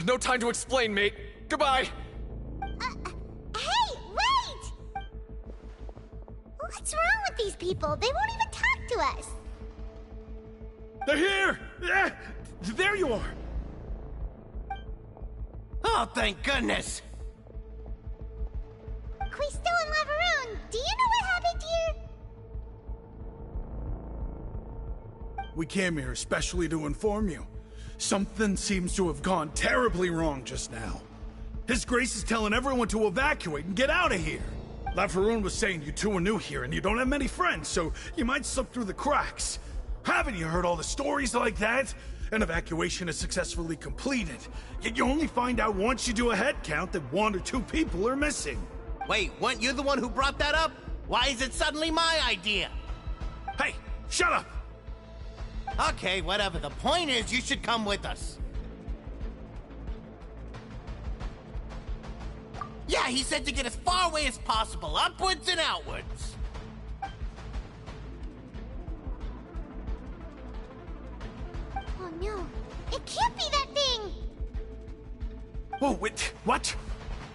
No time to explain, mate. Goodbye! Hey, wait! What's wrong with these people? They won't even talk to us! They're here! There you are! Oh, thank goodness! Quisto and Lavaroon, do you know what happened here? We came here especially to inform you. Something seems to have gone terribly wrong just now. His Grace is telling everyone to evacuate and get out of here. Lavaroon was saying you two are new here and you don't have many friends, so you might slip through the cracks. Haven't you heard all the stories like that? An evacuation is successfully completed, yet you only find out once you do a head count that 1 or 2 people are missing. Wait, weren't you the one who brought that up? Why is it suddenly my idea? Hey, shut up! Okay, whatever. The point is, you should come with us. Yeah, he said to get as far away as possible, upwards and outwards. Oh no, it can't be that thing! Whoa, wait, what?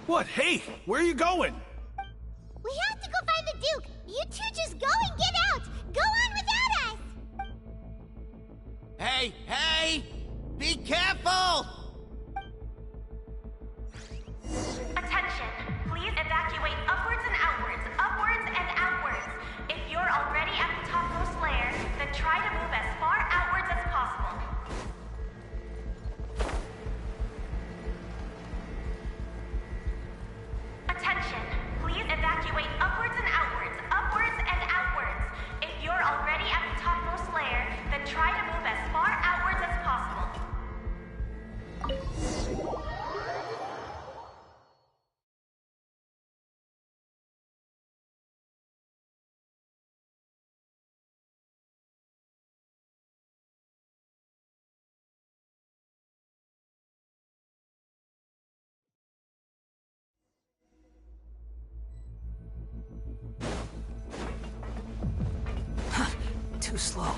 What? Hey, where are you going? We have to go find the Duke! You two just go and get out! Go on without us! Hey, hey! Be careful! Attention! Please evacuate upwards and outwards, upwards and outwards. If you're already at the topmost layer, then try to move as far outwards as possible. Attention! Please evacuate upwards and outwards, upwards and outwards. If you're already at the topmost layer, then try to move as far outwards as possible. Too slow.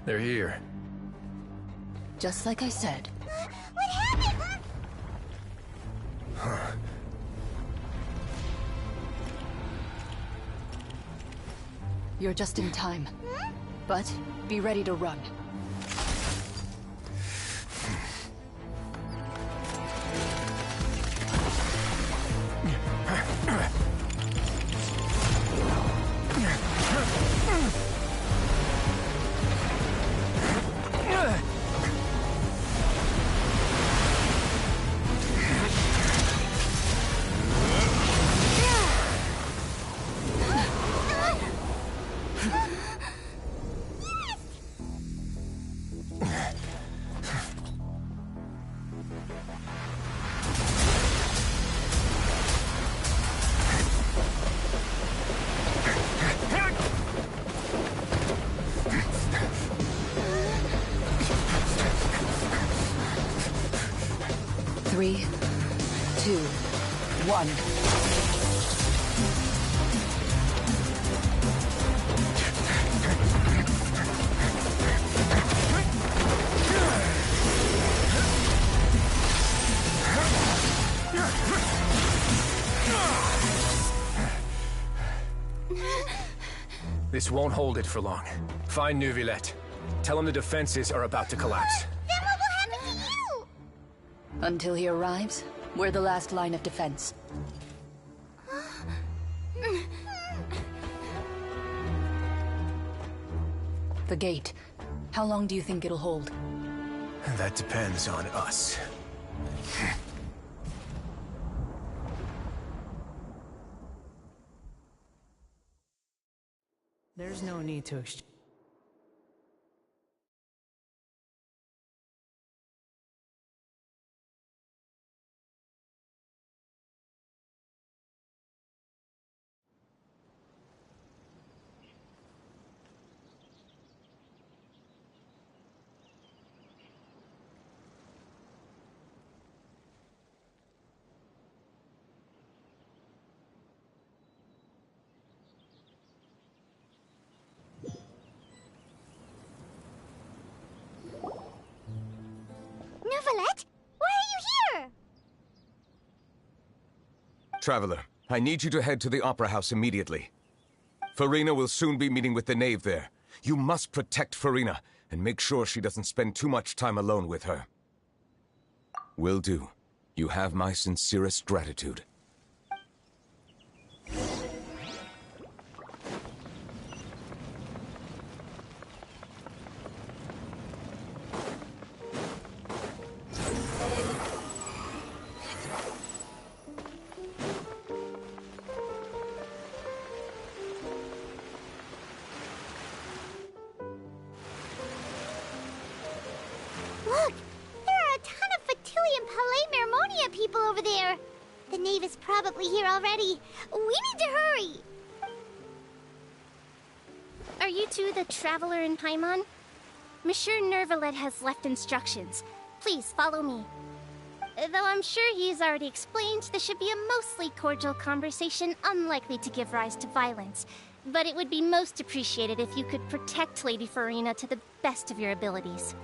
They're here. Just like I said. What happened? You're just in time. But be ready to run. Three, two, one. This won't hold it for long. Find Neuvillette. Tell him the defenses are about to collapse. Then what will happen to you? Until he arrives, we're the last line of defense. The gate. How long do you think it'll hold? That depends on us. There's no need to exchange. Neuvillette? Why are you here? Traveler, I need you to head to the Opera House immediately. Farina will soon be meeting with the knave there. You must protect Farina, and make sure she doesn't spend too much time alone with her. Will do. You have my sincerest gratitude. Look! There are a ton of Fatui Palais Mermonia people over there! The knave is probably here already. We need to hurry! Are you two the traveler in Paimon? Monsieur Neuvillette has left instructions. Please follow me. Though I'm sure he's already explained, this should be a mostly cordial conversation, unlikely to give rise to violence. But it would be most appreciated if you could protect Lady Farina to the best of your abilities.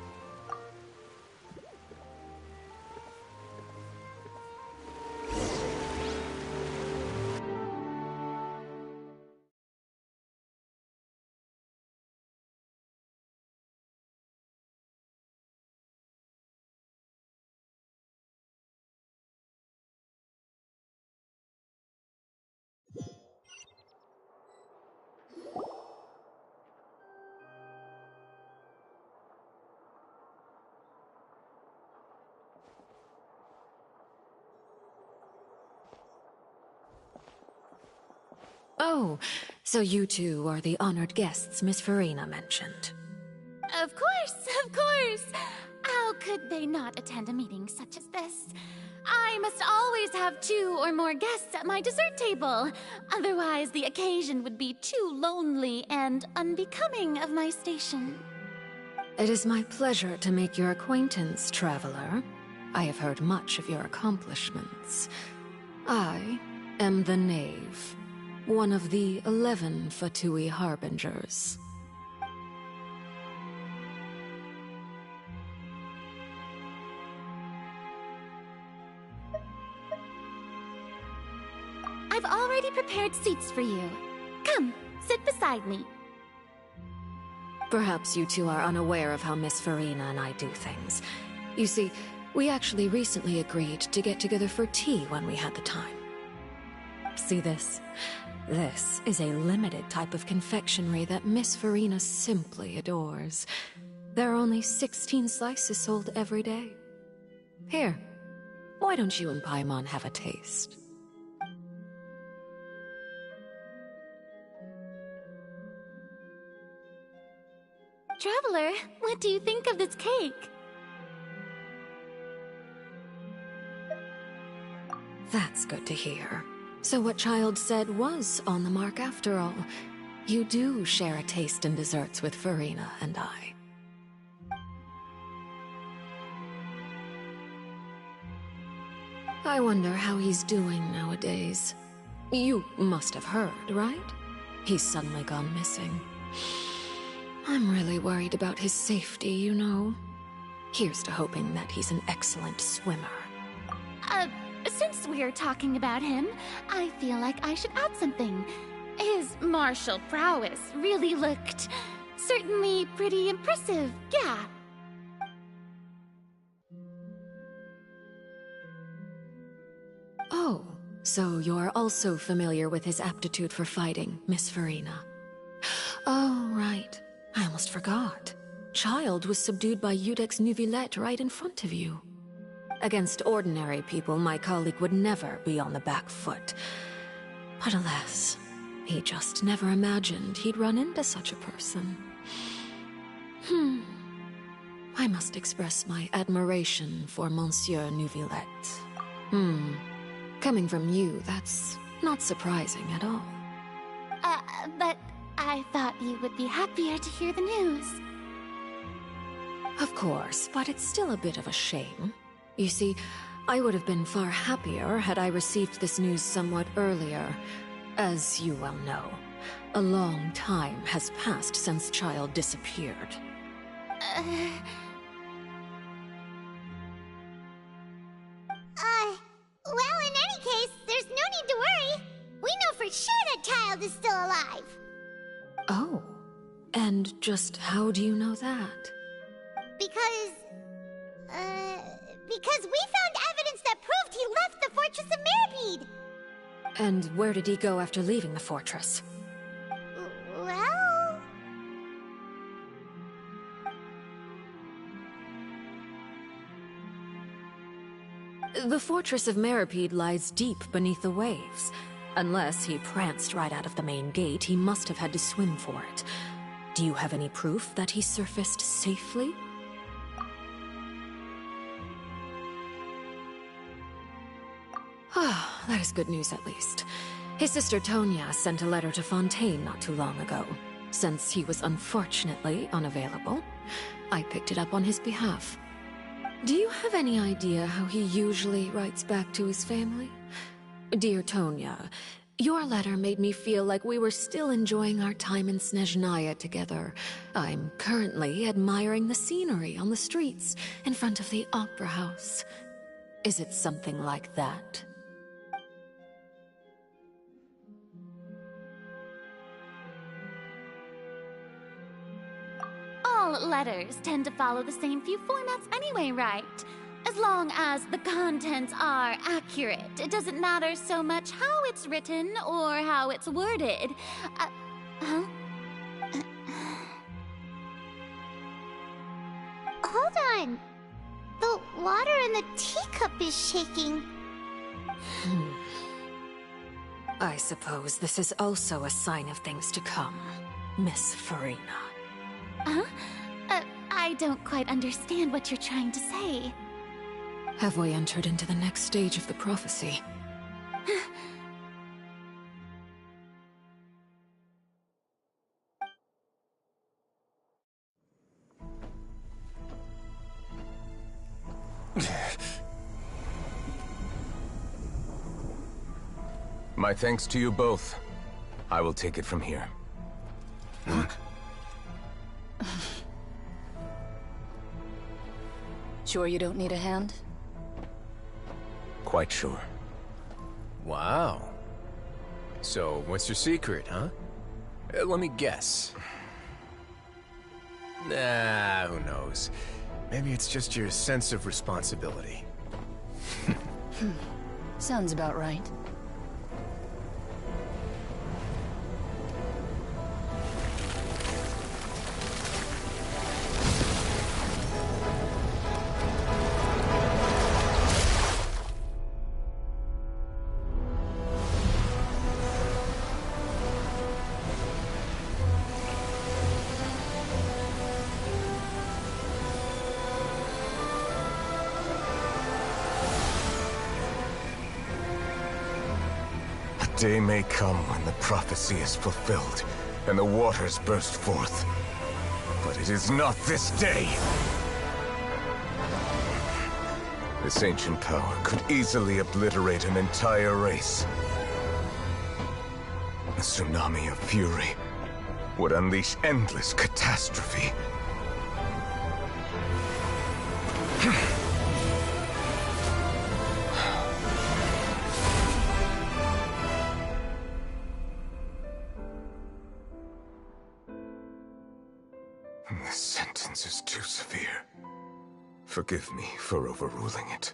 Oh, so you two are the honored guests Miss Farina mentioned. Of course, of course! How could they not attend a meeting such as this? I must always have 2 or more guests at my dessert table. Otherwise, the occasion would be too lonely and unbecoming of my station. It is my pleasure to make your acquaintance, traveler. I have heard much of your accomplishments. I am the Knave, one of the 11 Fatui Harbingers. I've already prepared seats for you. Come, sit beside me. Perhaps you two are unaware of how Miss Farina and I do things. You see, we actually recently agreed to get together for tea when we had the time. See this? This is a limited type of confectionery that Miss Farina simply adores. There are only 16 slices sold every day. Here, why don't you and Paimon have a taste? Traveler, what do you think of this cake? That's good to hear. So what Child said was on the mark after all. You do share a taste in desserts with Farina and I. I wonder how he's doing nowadays. You must have heard, right? He's suddenly gone missing. I'm really worried about his safety, you know. Here's to hoping that he's an excellent swimmer. Since we're talking about him, I feel like I should add something. His martial prowess really looked certainly pretty impressive, yeah. Oh, so you're also familiar with his aptitude for fighting, Miss Farina. Oh, right. I almost forgot. Child was subdued by Iudex Neuvillette right in front of you. Against ordinary people, my colleague would never be on the back foot. But alas, he just never imagined he'd run into such a person. I must express my admiration for Monsieur Neuvillette. Coming from you, that's not surprising at all. But I thought you would be happier to hear the news. Of course, but it's still a bit of a shame. You see, I would have been far happier had I received this news somewhat earlier. As you well know, a long time has passed since Child disappeared. And just how do you know that? Because we found evidence that proved he left the Fortress of Mirapede! And where did he go after leaving the fortress? Well... The Fortress of Mirapede lies deep beneath the waves. Unless he pranced right out of the main gate, he must have had to swim for it. Do you have any proof that he surfaced safely? Ah, that is good news at least. His sister Tonya sent a letter to Fontaine not too long ago. Since he was unfortunately unavailable, I picked it up on his behalf. Do you have any idea how he usually writes back to his family? Dear Tonya, your letter made me feel like we were still enjoying our time in Snezhnaya together. I'm currently admiring the scenery on the streets in front of the Opera House. Is it something like that? All letters tend to follow the same few formats anyway, right? As long as the contents are accurate, it doesn't matter so much how it's written or how it's worded. Hold on. The water in the teacup is shaking. I suppose this is also a sign of things to come, Miss Farina. Huh? I don't quite understand what you're trying to say. Have we entered into the next stage of the prophecy? My thanks to you both. I will take it from here. Sure you don't need a hand? Quite sure. Wow. So, what's your secret, huh? Let me guess. Nah, who knows? Maybe it's just your sense of responsibility. Sounds about right. Day may come when the prophecy is fulfilled, and the waters burst forth. But it is not this day! This ancient power could easily obliterate an entire race. A tsunami of fury would unleash endless catastrophe. This sentence is too severe. Forgive me for overruling it.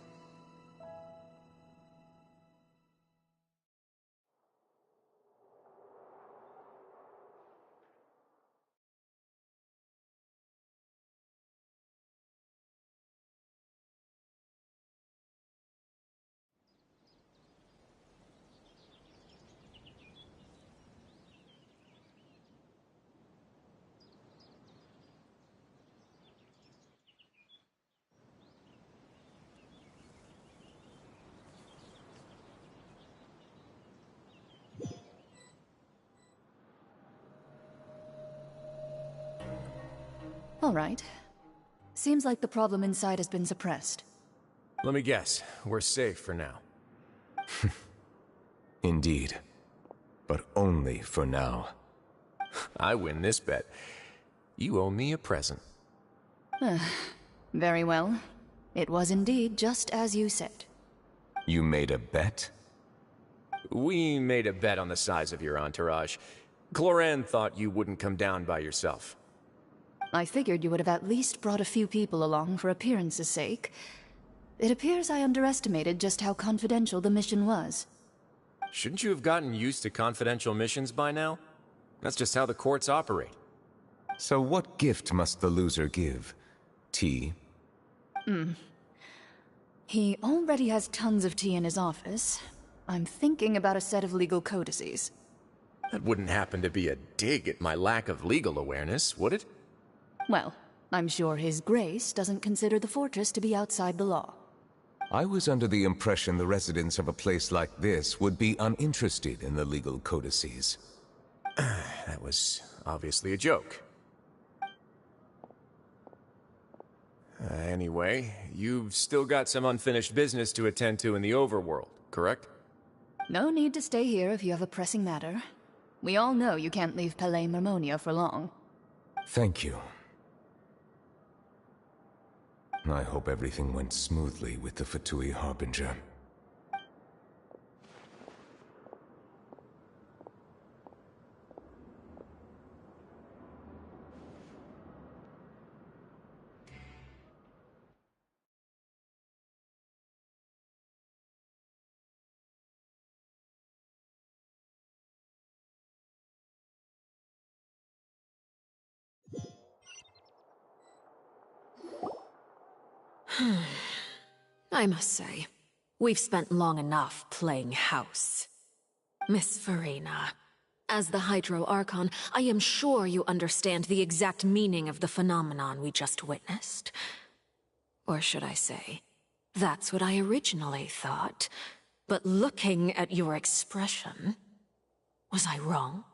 All right. Seems like the problem inside has been suppressed. Let me guess. We're safe for now. Indeed. But only for now. I win this bet. You owe me a present. Very well. It was indeed just as you said. You made a bet? We made a bet on the size of your entourage. Cloran thought you wouldn't come down by yourself. I figured you would have at least brought a few people along for appearance's sake. It appears I underestimated just how confidential the mission was. Shouldn't you have gotten used to confidential missions by now? That's just how the courts operate. So what gift must the loser give? Tea? He already has tons of tea in his office. I'm thinking about a set of legal codices. That wouldn't happen to be a dig at my lack of legal awareness, would it? Well, I'm sure His Grace doesn't consider the fortress to be outside the law. I was under the impression the residents of a place like this would be uninterested in the legal codices. That was obviously a joke. Anyway, you've still got some unfinished business to attend to in the overworld, correct? No need to stay here if you have a pressing matter. We all know you can't leave Palais Mermonia for long. Thank you. I hope everything went smoothly with the Fatui Harbinger. I must say, we've spent long enough playing house. Miss Farina, as the Hydro Archon, I am sure you understand the exact meaning of the phenomenon we just witnessed. Or should I say, that's what I originally thought. But looking at your expression, was I wrong?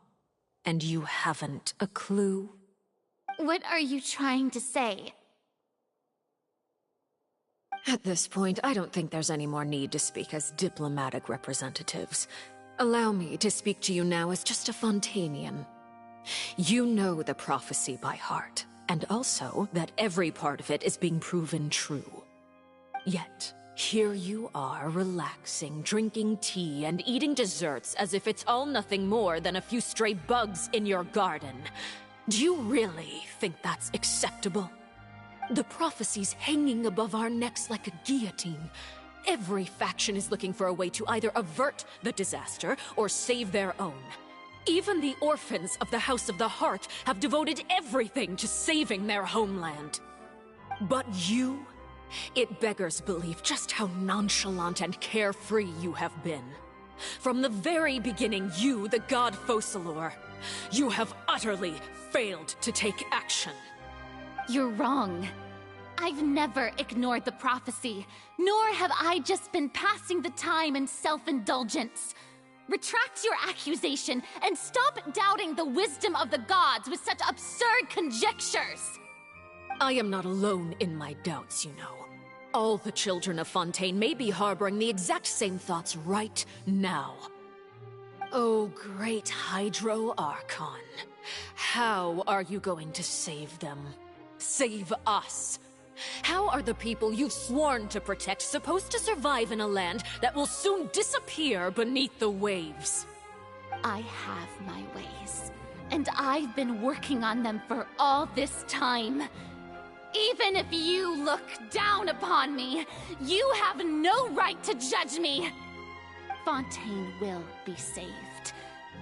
And you haven't a clue? What are you trying to say? At this point, I don't think there's any more need to speak as diplomatic representatives. Allow me to speak to you now as just a Fontanian. You know the prophecy by heart, and also that every part of it is being proven true. Yet, here you are, relaxing, drinking tea, and eating desserts as if it's all nothing more than a few stray bugs in your garden. Do you really think that's acceptable? The prophecy's hanging above our necks like a guillotine. Every faction is looking for a way to either avert the disaster or save their own. Even the orphans of the House of the Heart have devoted everything to saving their homeland. But you? It beggars belief just how nonchalant and carefree you have been. From the very beginning, you, the god Focalor, you have utterly failed to take action. You're wrong. I've never ignored the prophecy, nor have I just been passing the time in self-indulgence. Retract your accusation and stop doubting the wisdom of the gods with such absurd conjectures! I am not alone in my doubts, you know. All the children of Fontaine may be harboring the exact same thoughts right now. Oh, great Hydro Archon. How are you going to save them? Save us? How are the people you've sworn to protect supposed to survive in a land that will soon disappear beneath the waves? I have my ways, and I've been working on them for all this time. Even if you look down upon me, you have no right to judge me. Fontaine will be saved.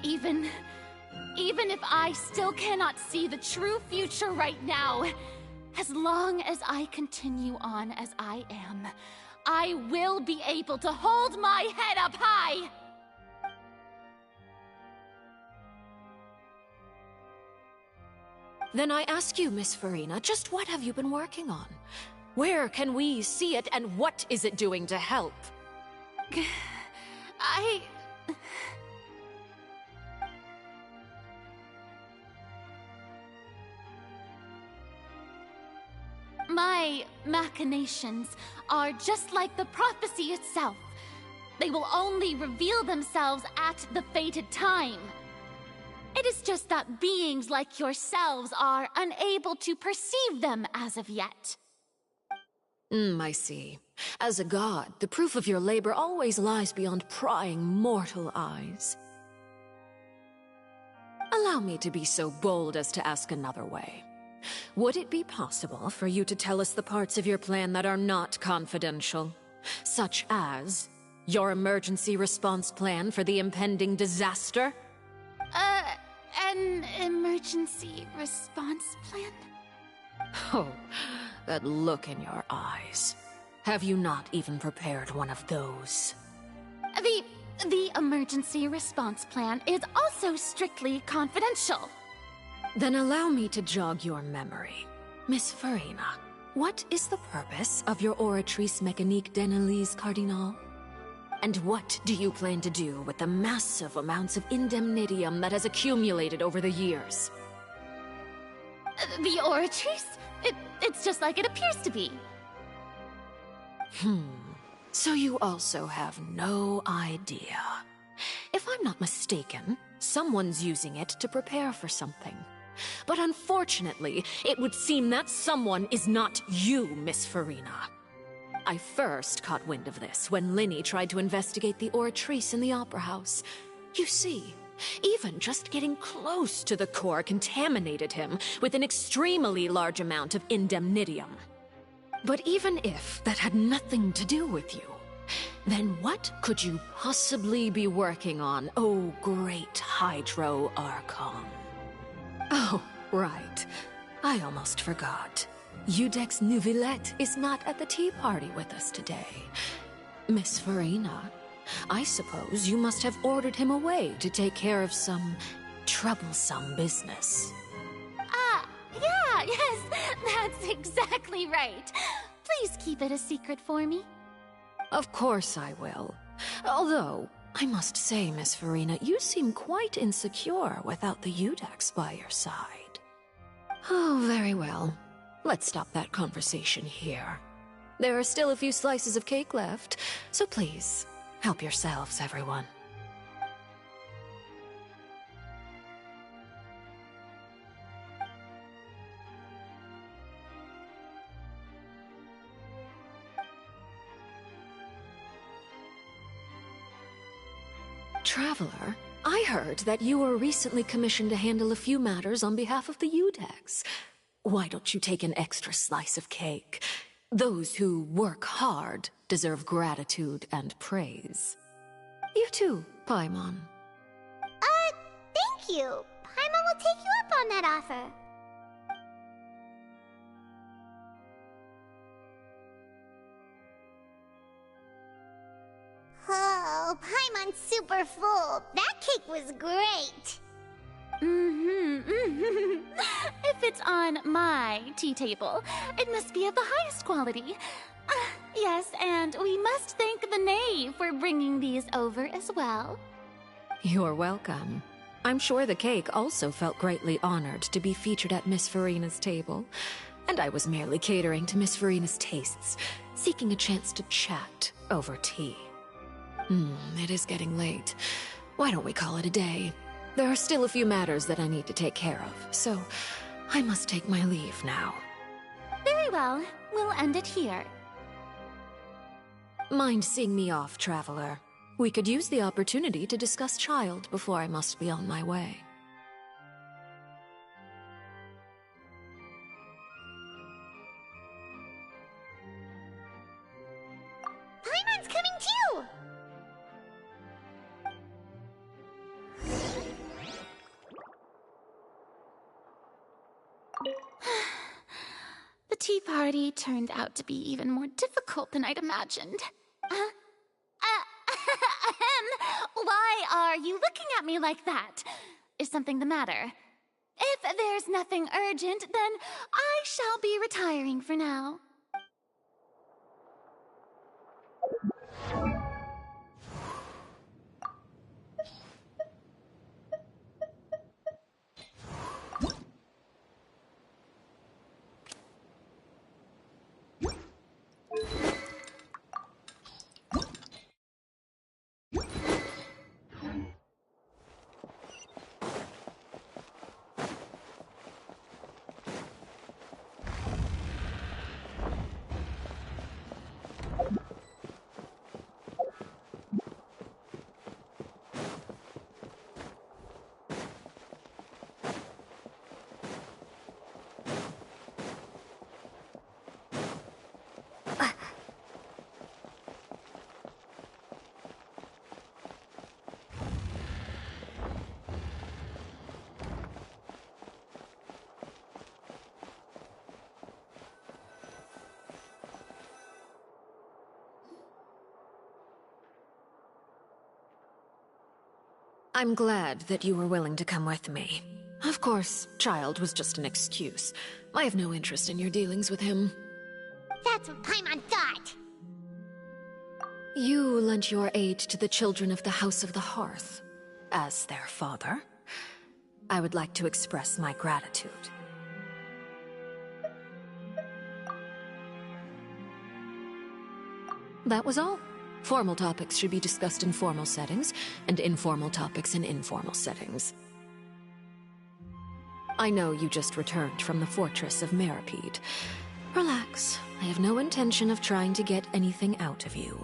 Even if I still cannot see the true future right now, as long as I continue on as I am, I will be able to hold my head up high! Then I ask you, Miss Farina, just what have you been working on? Where can we see it, and what is it doing to help? My machinations are just like the prophecy itself. They will only reveal themselves at the fated time. It is just that beings like yourselves are unable to perceive them as of yet. I see. As a god, the proof of your labor always lies beyond prying mortal eyes. Allow me to be so bold as to ask another way. Would it be possible for you to tell us the parts of your plan that are not confidential? Such as your emergency response plan for the impending disaster? An emergency response plan? Oh, that look in your eyes. Have you not even prepared one of those? The emergency response plan is also strictly confidential. Then allow me to jog your memory. Miss Farina, what is the purpose of your Oratrice Mécanique d'Analyse Cardinal? And what do you plan to do with the massive amounts of indemnitium that has accumulated over the years? The Oratrice? It's just like it appears to be. So you also have no idea. If I'm not mistaken, someone's using it to prepare for something. But unfortunately, it would seem that someone is not you, Miss Farina. I first caught wind of this when Linny tried to investigate the Oratrice in the Opera House. You see, even just getting close to the core contaminated him with an extremely large amount of indemnitium. But even if that had nothing to do with you, then what could you possibly be working on, oh great Hydro Archon? Oh, right. I almost forgot. Udex Neuvillette is not at the tea party with us today. Miss Farina, I suppose you must have ordered him away to take care of some troublesome business. Yeah, yes, that's exactly right. Please keep it a secret for me. Of course I will. Although, I must say, Miss Farina, you seem quite insecure without the Udex by your side. Oh, very well. Let's stop that conversation here. There are still a few slices of cake left, so please, help yourselves, everyone. Traveler, I heard that you were recently commissioned to handle a few matters on behalf of the Udex. Why don't you take an extra slice of cake? Those who work hard deserve gratitude and praise. You too, Paimon. Thank you. Paimon will take you up on that offer. Oh, Paimon's super full. That cake was great. If it's on my tea table, it must be of the highest quality. Yes, and we must thank the knave for bringing these over as well. You're welcome. I'm sure the cake also felt greatly honored to be featured at Miss Farina's table. And I was merely catering to Miss Farina's tastes, seeking a chance to chat over tea. It is getting late. Why don't we call it a day? There are still a few matters that I need to take care of, so I must take my leave now. Very well. We'll end it here. Mind seeing me off, Traveler? We could use the opportunity to discuss Child before I must be on my way. Paimon's coming too! The tea party turned out to be even more difficult than I'd imagined. Why are you looking at me like that? Is something the matter? If there's nothing urgent, then I shall be retiring for now. I'm glad that you were willing to come with me. Of course, Child was just an excuse. I have no interest in your dealings with him. That's what Paimon thought. You lent your aid to the children of the House of the Hearth. As their father, I would like to express my gratitude. That was all. Formal topics should be discussed in formal settings, and informal topics in informal settings. I know you just returned from the fortress of Meripede. Relax. I have no intention of trying to get anything out of you.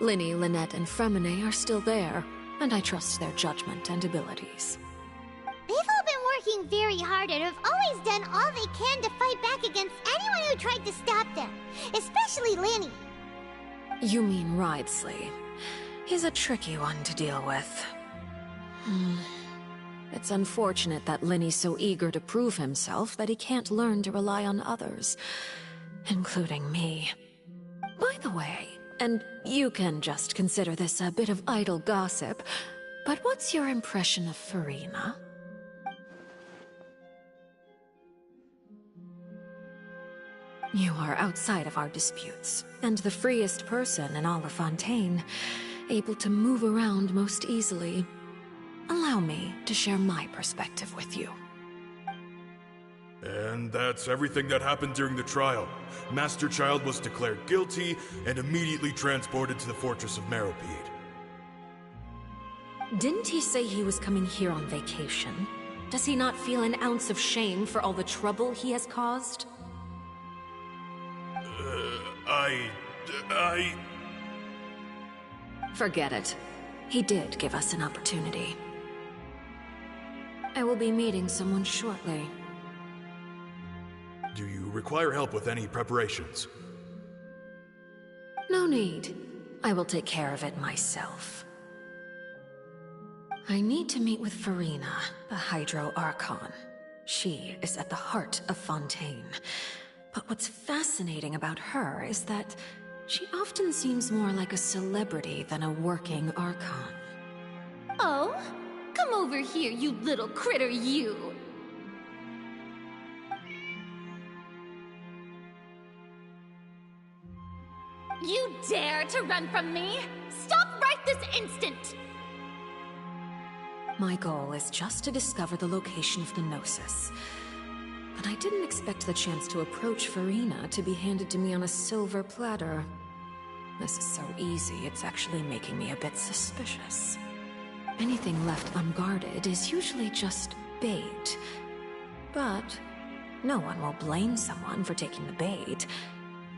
Linny, Lynette, and Fremine are still there, and I trust their judgment and abilities. They've all been working very hard and have always done all they can to fight back against anyone who tried to stop them, especially Linny. You mean Ridesley. He's a tricky one to deal with. It's unfortunate that Linny's so eager to prove himself that he can't learn to rely on others, including me. By the way, and you can just consider this a bit of idle gossip, but what's your impression of Furina? You are outside of our disputes, and the freest person in all of Fontaine, able to move around most easily. Allow me to share my perspective with you. And that's everything that happened during the trial. Master Child was declared guilty and immediately transported to the Fortress of Meripede. Didn't he say he was coming here on vacation? Does he not feel an ounce of shame for all the trouble he has caused? Forget it. He did give us an opportunity. I will be meeting someone shortly. Do you require help with any preparations? No need. I will take care of it myself. I need to meet with Furina, the Hydro Archon. She is at the heart of Fontaine. But what's fascinating about her is that she often seems more like a celebrity than a working Archon. Oh? Come over here, you little critter, you! You dare to run from me? Stop right this instant! My goal is just to discover the location of the Gnosis. But I didn't expect the chance to approach Furina to be handed to me on a silver platter. This is so easy, it's actually making me a bit suspicious. Anything left unguarded is usually just bait. But no one will blame someone for taking the bait.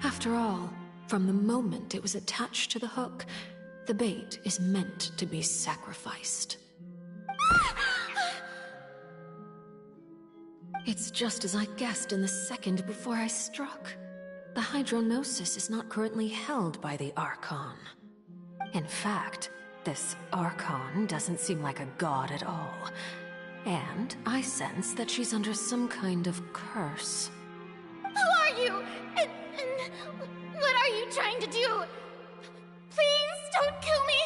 After all, from the moment it was attached to the hook, the bait is meant to be sacrificed. It's just as I guessed in the second before I struck. The Hydronosis is not currently held by the Archon. In fact, this Archon doesn't seem like a god at all. And I sense that she's under some kind of curse. Who are you? And what are you trying to do? Please don't kill me!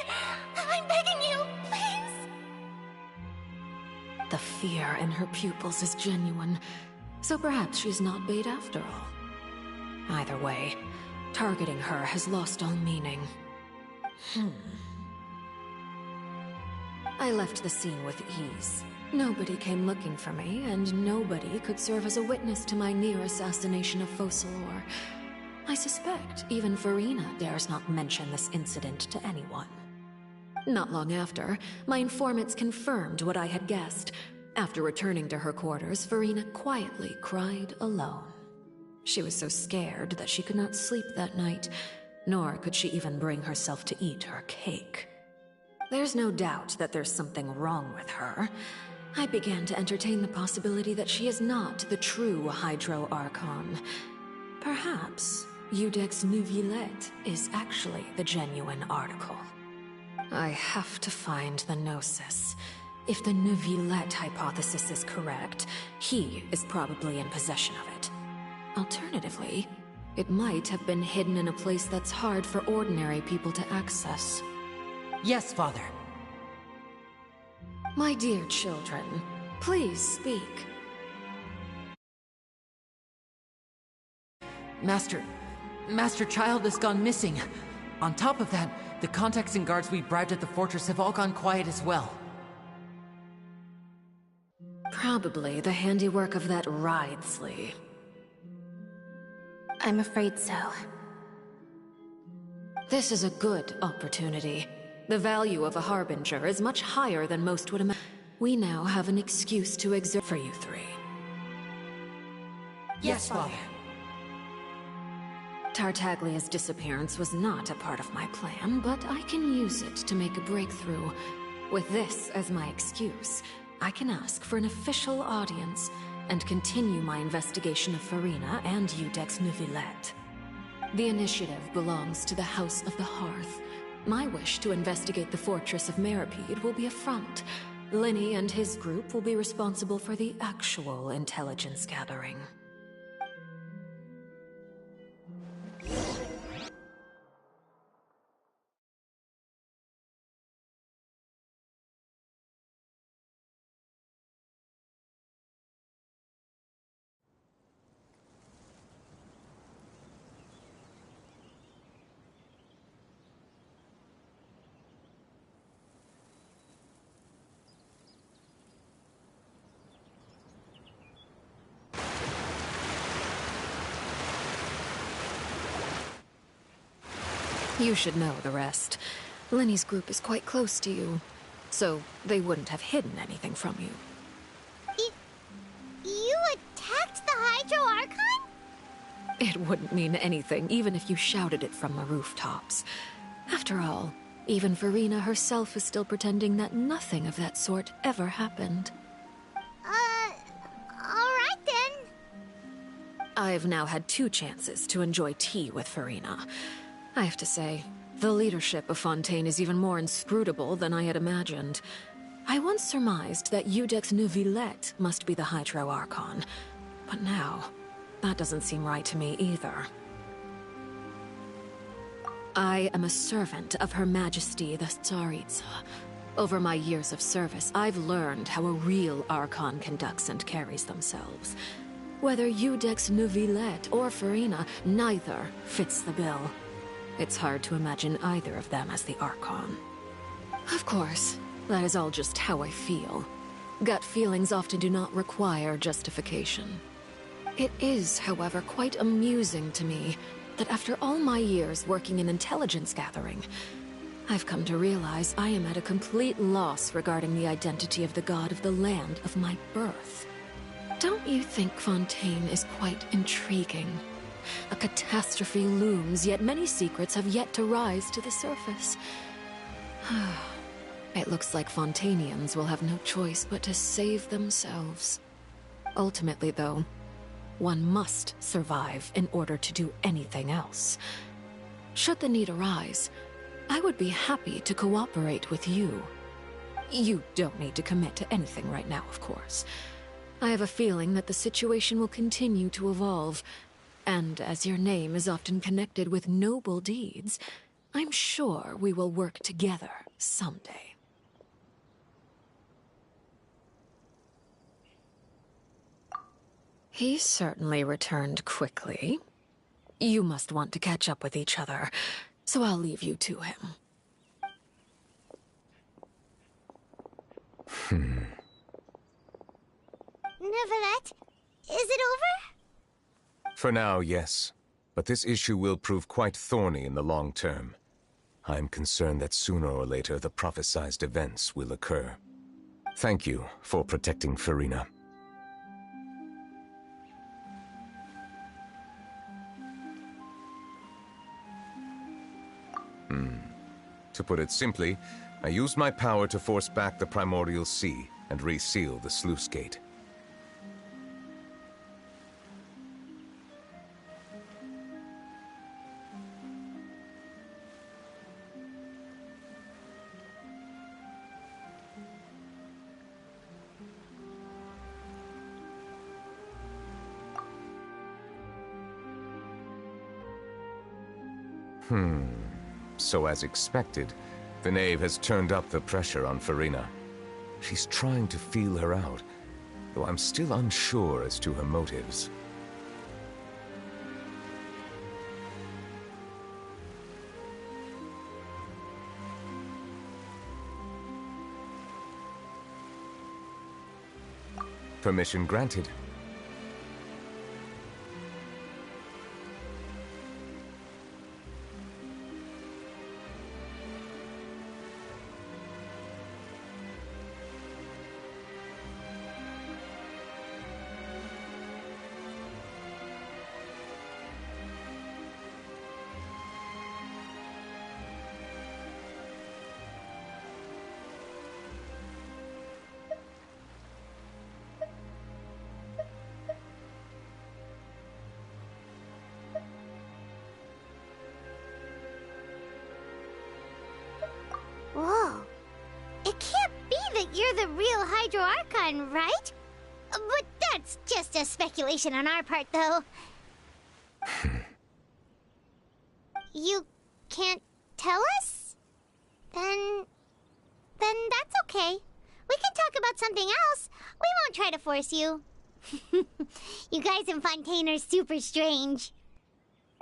I'm begging you, please! The fear in her pupils is genuine, so perhaps she's not bait after all. Either way, targeting her has lost all meaning. I left the scene with ease. Nobody came looking for me, and nobody could serve as a witness to my near assassination of Focalor. I suspect even Furina dares not mention this incident to anyone. Not long after, my informants confirmed what I had guessed. After returning to her quarters, Furina quietly cried alone. She was so scared that she could not sleep that night, nor could she even bring herself to eat her cake. There's no doubt that there's something wrong with her. I began to entertain the possibility that she is not the true Hydro Archon. Perhaps Eudex Neuvillette is actually the genuine article. I have to find the Gnosis. If the Neuvillette hypothesis is correct, he is probably in possession of it. Alternatively, it might have been hidden in a place that's hard for ordinary people to access. Yes, Father. My dear children, please speak. Master Child has gone missing. On top of that, the contacts and guards we bribed at the fortress have all gone quiet as well. Probably the handiwork of that Ridesley. I'm afraid so. This is a good opportunity. The value of a Harbinger is much higher than most would imagine. We now have an excuse to exert for you three. Yes, Father. Tartaglia's disappearance was not a part of my plan, but I can use it to make a breakthrough. With this as my excuse, I can ask for an official audience and continue my investigation of Farina and Iudex Neuvillette. The initiative belongs to the House of the Hearth. My wish to investigate the Fortress of Meripede will be a front. Linny and his group will be responsible for the actual intelligence gathering. You should know the rest. Linny's group is quite close to you, so they wouldn't have hidden anything from you. You attacked the Hydro Archon? It wouldn't mean anything, even if you shouted it from the rooftops. After all, even Farina herself is still pretending that nothing of that sort ever happened. Alright then. I've now had 2 chances to enjoy tea with Farina. I have to say, the leadership of Fontaine is even more inscrutable than I had imagined. I once surmised that Iudex Neuvillette must be the Hydro Archon, but now, that doesn't seem right to me either. I am a servant of Her Majesty the Tsaritsa. Over my years of service, I've learned how a real Archon conducts and carries themselves. Whether Iudex Neuvillette or Farina, neither fits the bill. It's hard to imagine either of them as the Archon. Of course, that is all just how I feel. Gut feelings often do not require justification. It is, however, quite amusing to me that after all my years working in intelligence gathering, I've come to realize I am at a complete loss regarding the identity of the god of the land of my birth. Don't you think Fontaine is quite intriguing? A catastrophe looms, yet many secrets have yet to rise to the surface. It looks like Fontainians will have no choice but to save themselves. Ultimately, though, one must survive in order to do anything else. Should the need arise, I would be happy to cooperate with you. You don't need to commit to anything right now, of course. I have a feeling that the situation will continue to evolve, and as your name is often connected with noble deeds, I'm sure we will work together someday. He certainly returned quickly. You must want to catch up with each other, so I'll leave you to him. Neuvillette, is it over? For now, yes. But this issue will prove quite thorny in the long term. I'm concerned that sooner or later the prophesized events will occur. Thank you for protecting Farina. To put it simply, I used my power to force back the Primordial Sea and reseal the sluice gate. So as expected, the Knave has turned up the pressure on Farina. She's trying to feel her out, though I'm still unsure as to her motives. Permission granted. Whoa. It can't be that you're the real Hydro Archon, right? But that's just a speculation on our part, though. You can't tell us? Then that's okay. We can talk about something else. We won't try to force you. You guys in Fontaine are super strange.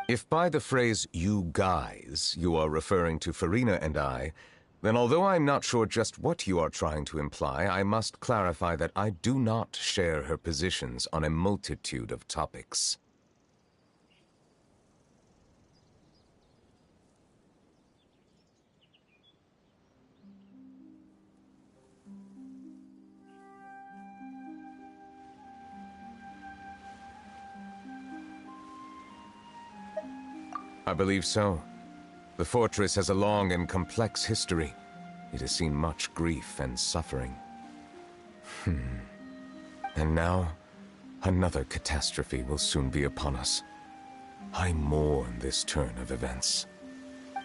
If by the phrase, "you guys," you are referring to Farina and I, then although I'm not sure just what you are trying to imply, I must clarify that I do not share her positions on a multitude of topics. I believe so. The fortress has a long and complex history. It has seen much grief and suffering. And now, another catastrophe will soon be upon us. I mourn this turn of events.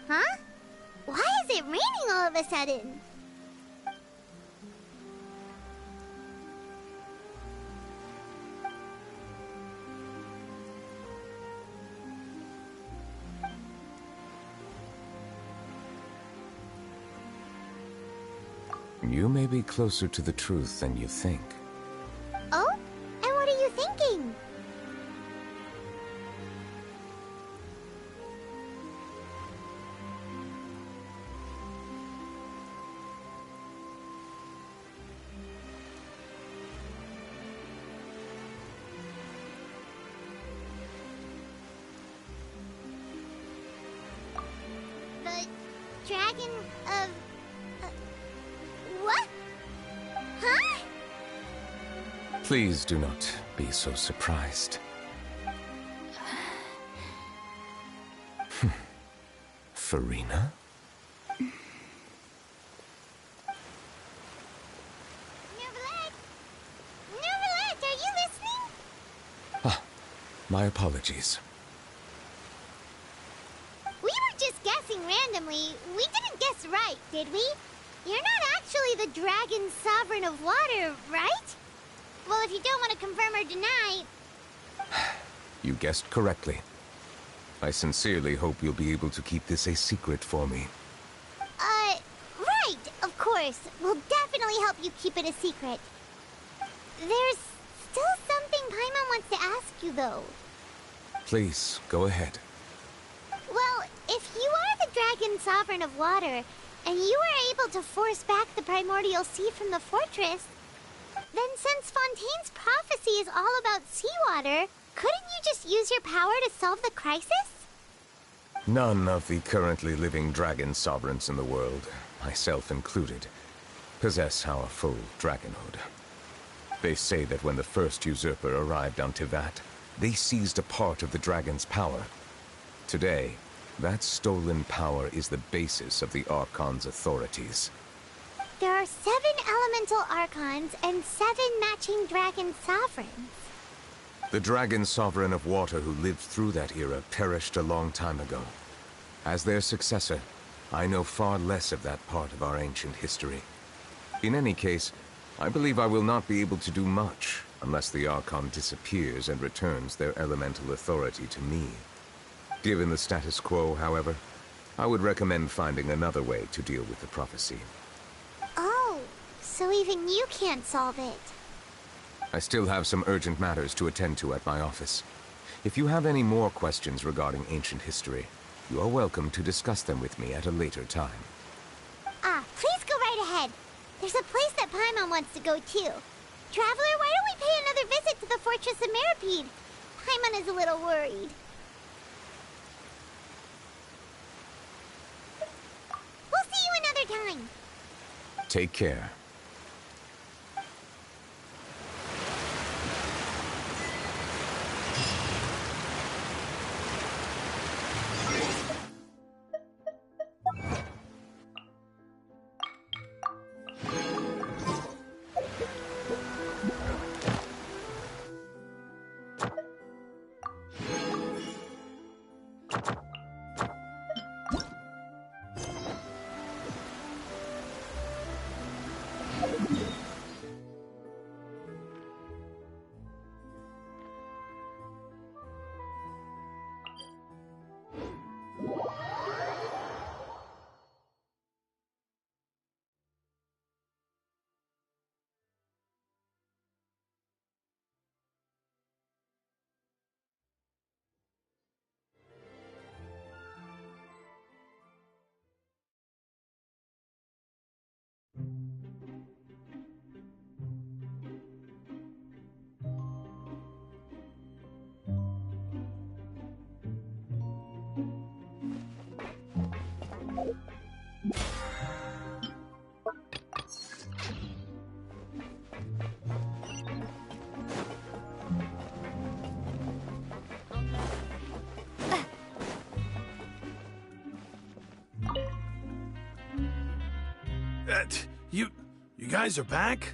Huh? Why is it raining all of a sudden? You may be closer to the truth than you think. Oh? And what are you thinking? The dragon of... what? Huh? Please do not be so surprised. Farina? Neverlet! Neverlet, are you listening? Ah, my apologies. We were just guessing randomly. We didn't guess right, did we? You're not actually the Dragon Sovereign of Water, right? Well, if you don't want to confirm or deny... You guessed correctly. I sincerely hope you'll be able to keep this a secret for me. Right, of course. We'll definitely help you keep it a secret. There's still something Paimon wants to ask you, though. Please, go ahead. Well, if you are the Dragon Sovereign of Water, and you were able to force back the primordial sea from the fortress, then since Fontaine's prophecy is all about seawater, couldn't you just use your power to solve the crisis? None of the currently living dragon sovereigns in the world, myself included, possess our full dragonhood. They say that when the first usurper arrived on Tivat, they seized a part of the dragon's power. Today, that stolen power is the basis of the Archon's authorities. There are 7 elemental Archons and 7 matching dragon sovereigns. The dragon sovereign of water who lived through that era perished a long time ago. As their successor, I know far less of that part of our ancient history. In any case, I believe I will not be able to do much unless the Archon disappears and returns their elemental authority to me. Given the status quo, however, I would recommend finding another way to deal with the prophecy. Oh, so So even you can't solve it. I still have some urgent matters to attend to at my office. If you have any more questions regarding ancient history, you are welcome to discuss them with me at a later time. Please go right ahead. There's a place that Paimon wants to go too. Traveler, why don't we pay another visit to the Fortress of Meripede? Paimon is a little worried. We'll see you another time. Take care. You guys are back?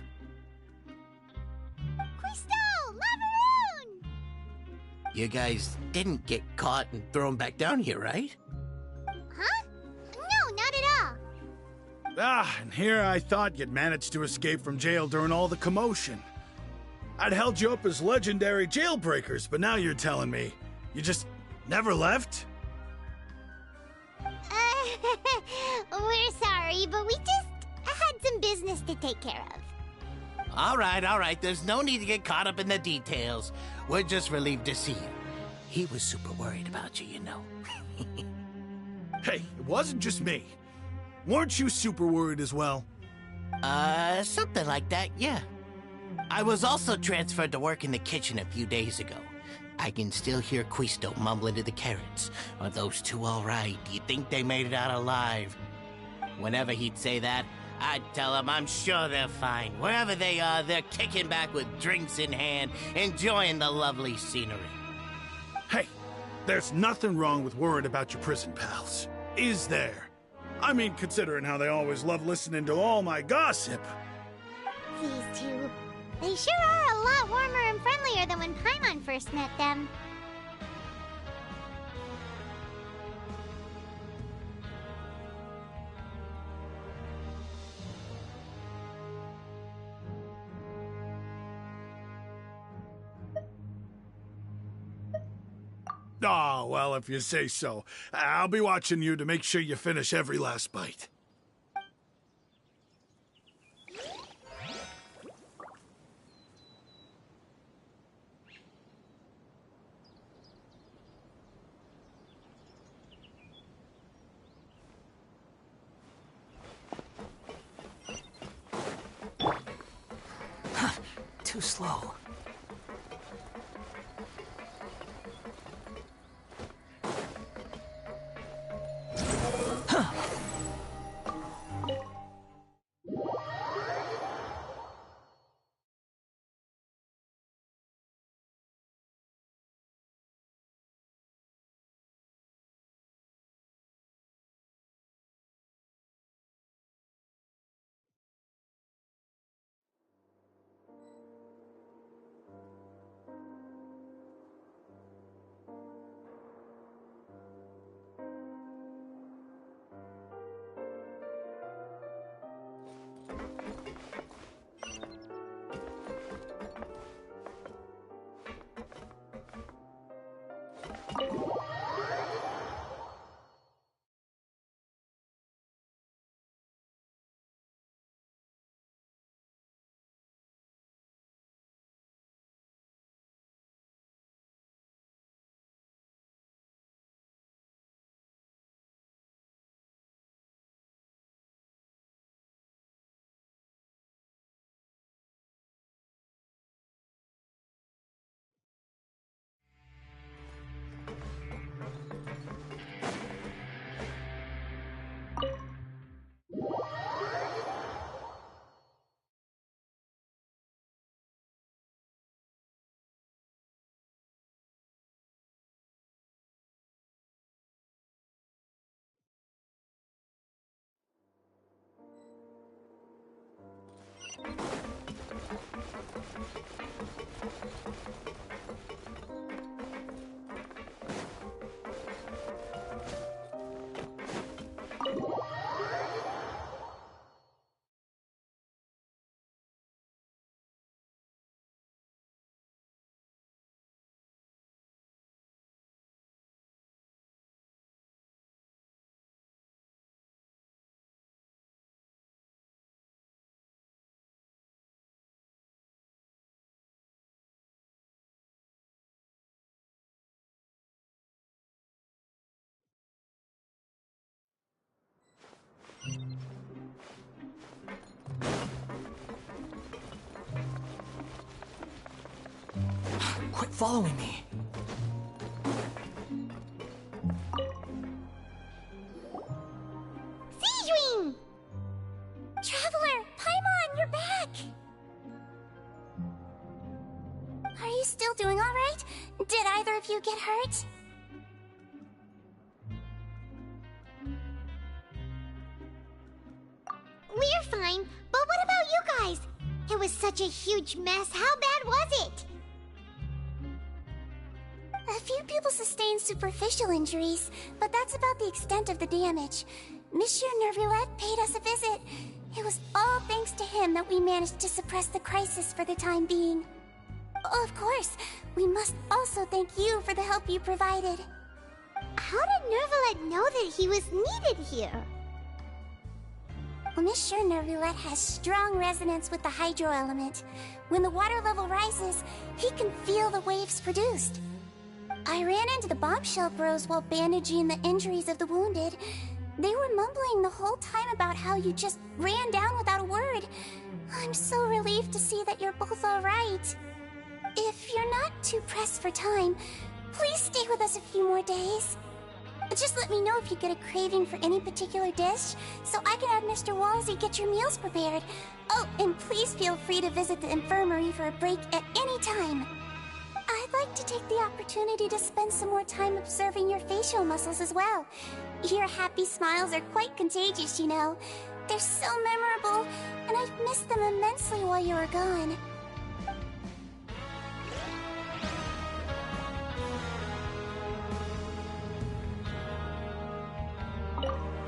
Quisto! Lavaroon! You guys didn't get caught and thrown back down here, right? Huh? No, not at all. And here I thought you'd managed to escape from jail during all the commotion. I'd held you up as legendary jailbreakers, but now you're telling me you just never left? We're sorry, but we just had some business to take care of. All right. There's no need to get caught up in the details. We're just relieved to see you. He was super worried about you, you know. Hey, it wasn't just me. Weren't you super worried as well? Something like that, yeah. I was also transferred to work in the kitchen a few days ago. I can still hear Quisto mumbling to the carrots. Are those two all right? Do you think they made it out alive? Whenever he'd say that, I'd tell him I'm sure they're fine. Wherever they are, they're kicking back with drinks in hand, enjoying the lovely scenery. Hey, there's nothing wrong with worrying about your prison pals. Is there? I mean, considering how they always love listening to all my gossip. These two. They sure are a lot warmer and friendlier than when Paimon first met them. Oh, well, if you say so. I'll be watching you to make sure you finish every last bite. Too slow. Quit following me. Seedwing! Traveler, Paimon, you're back! Are you still doing alright? Did either of you get hurt? We're fine, but what about you guys? It was such a huge mess. How bad was it? A few people sustained superficial injuries, but that's about the extent of the damage. Monsieur Nervulette paid us a visit. It was all thanks to him that we managed to suppress the crisis for the time being. Of course, we must also thank you for the help you provided. How did Nervulette know that he was needed here? Well, Monsieur Nervulette has strong resonance with the hydro element. When the water level rises, he can feel the waves produced. I ran into the bombshell bros while bandaging the injuries of the wounded. They were mumbling the whole time about how you just ran down without a word. I'm so relieved to see that you're both alright. If you're not too pressed for time, please stay with us a few more days. Just let me know if you get a craving for any particular dish, so I can have Mr. Walsey get your meals prepared. Oh, and please feel free to visit the infirmary for a break at any time. I'd like to take the opportunity to spend some more time observing your facial muscles as well. Your happy smiles are quite contagious, you know. They're so memorable, and I've missed them immensely while you were gone.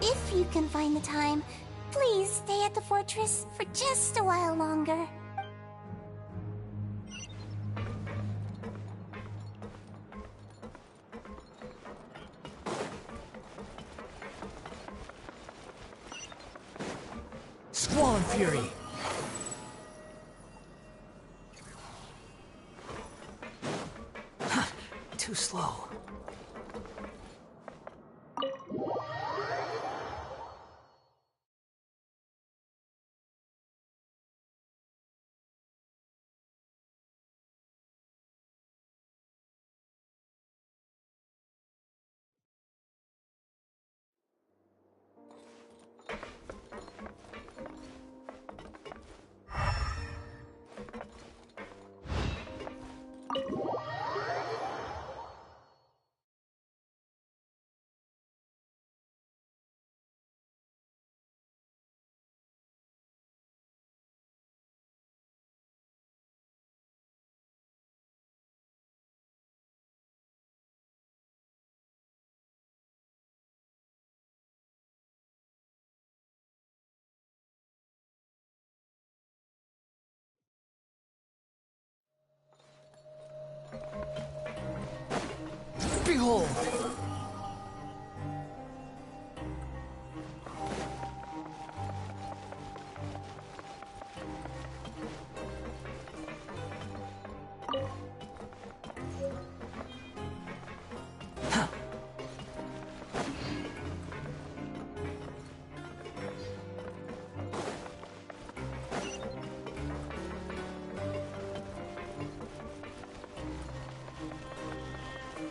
If you can find the time, please stay at the fortress for just a while longer. Squall and Fury! Too slow. Behold!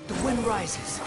The wind rises.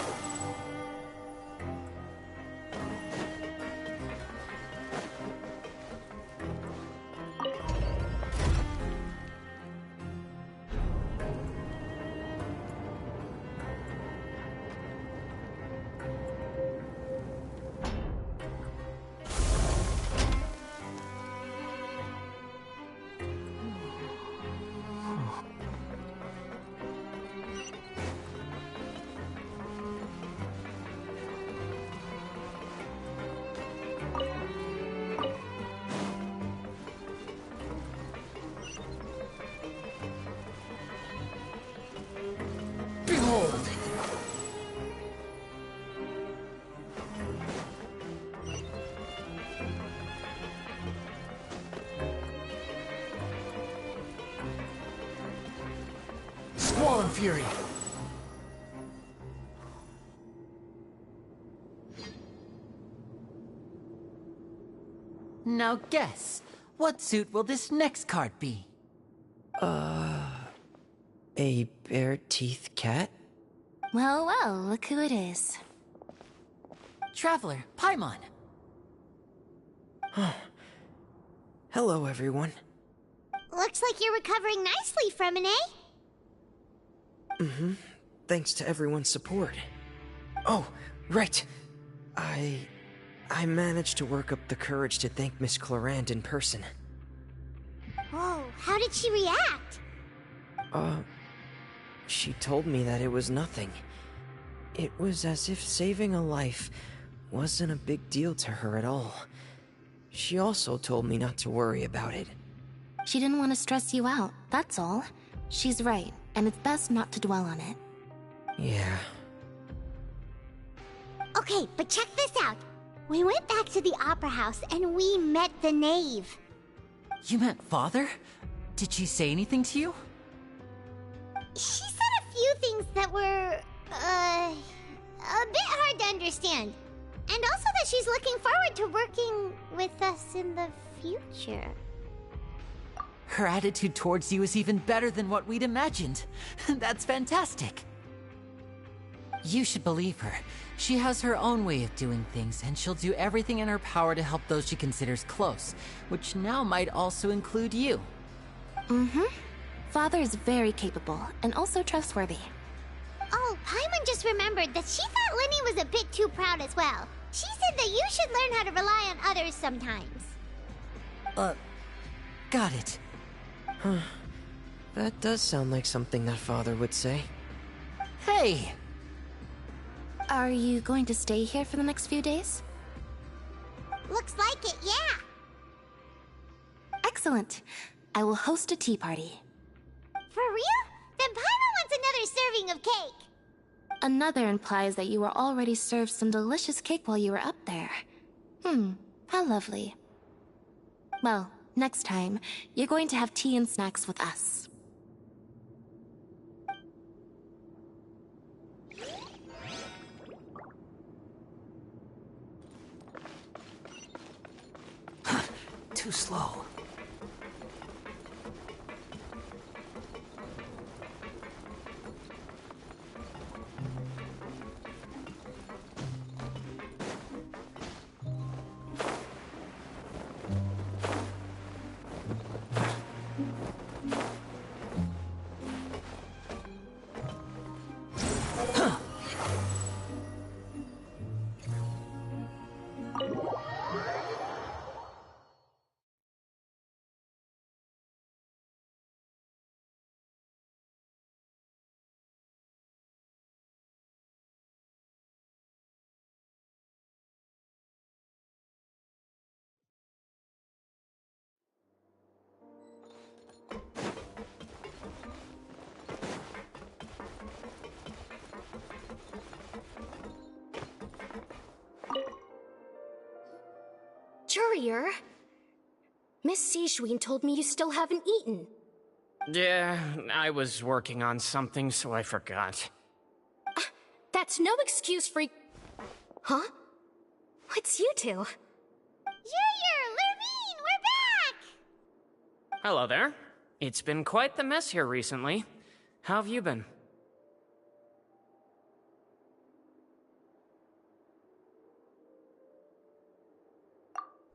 Behold! Squall and Fury! Now guess, what suit will this next card be? A bare-teeth cat? Well, well, look who it is. Traveler, Paimon. Hello, everyone. Looks like you're recovering nicely from it, eh? Thanks to everyone's support. Oh, right. I managed to work up the courage to thank Miss Clorand in person. Whoa, how did she react? She told me that it was nothing. It was as if saving a life wasn't a big deal to her at all. She also told me not to worry about it. She didn't want to stress you out, that's all. She's right, and it's best not to dwell on it. Yeah. Okay, but check this out. We went back to the Opera House and we met the Knave. You met Father? Did she say anything to you? She said a few things that were, a bit hard to understand. And also that she's looking forward to working with us in the future. Her attitude towards you is even better than what we'd imagined. That's fantastic. You should believe her. She has her own way of doing things, and she'll do everything in her power to help those she considers close, which now might also include you. Father is very capable, and also trustworthy. Oh, Paimon just remembered that she thought Lenny was a bit too proud as well. She said that you should learn how to rely on others sometimes. Got it. That does sound like something that Father would say. Hey! Are you going to stay here for the next few days? Looks like it, yeah. Excellent. I will host a tea party. For real? Then Paimon wants another serving of cake. Another implies that you were already served some delicious cake while you were up there. How lovely. Well, next time, you're going to have tea and snacks with us. Too slow. Courier? Miss Sishween told me you still haven't eaten. Yeah, I was working on something, so I forgot. That's no excuse for... Huh? It's you two. Courier, Lurvine, we're back! Hello there. It's been quite the mess here recently. How have you been?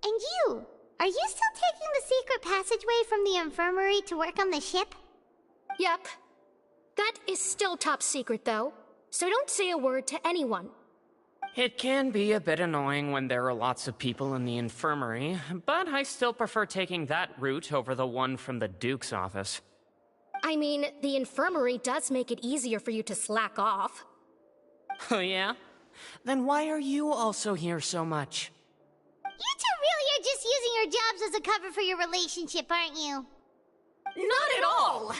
And you? Are you still taking the secret passageway from the infirmary to work on the ship? Yep. That is still top secret, though. So don't say a word to anyone. It can be a bit annoying when there are lots of people in the infirmary, but I still prefer taking that route over the one from the Duke's office. I mean, the infirmary does make it easier for you to slack off. Oh yeah? Then why are you also here so much? You two really are just using your jobs as a cover for your relationship, aren't you? Not at all!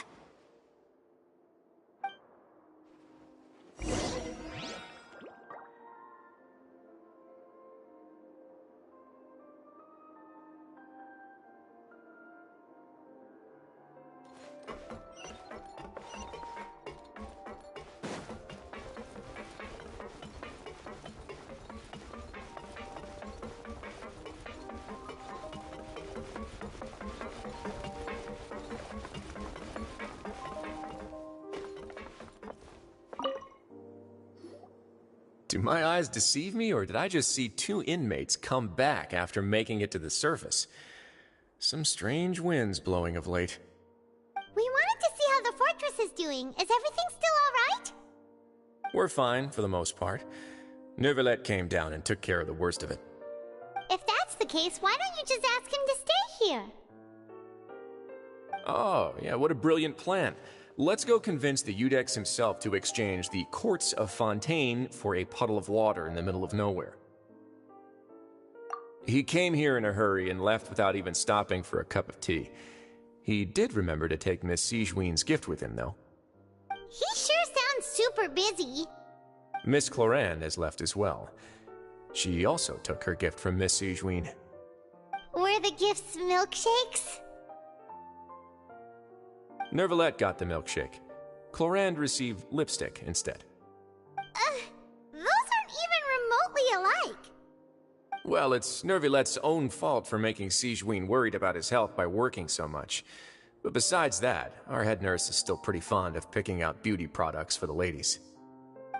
Do my eyes deceive me, or did I just see two inmates come back after making it to the surface? Some strange winds blowing of late. We wanted to see how the fortress is doing. Is everything still alright? We're fine, for the most part. Neuvillette came down and took care of the worst of it. If that's the case, why don't you just ask him to stay here? Oh, yeah, what a brilliant plan. Let's go convince the Eudex himself to exchange the Courts of Fontaine for a puddle of water in the middle of nowhere. He came here in a hurry and left without even stopping for a cup of tea. He did remember to take Miss Sigewinne's gift with him, though. He sure sounds super busy. Miss Cloran has left as well. She also took her gift from Miss Sigewinne. Were the gifts milkshakes? Neuvillette got the milkshake. Clorand received lipstick instead. Those aren't even remotely alike. Well, it's Neuvillette's own fault for making Sigewinne worried about his health by working so much. But besides that, our head nurse is still pretty fond of picking out beauty products for the ladies.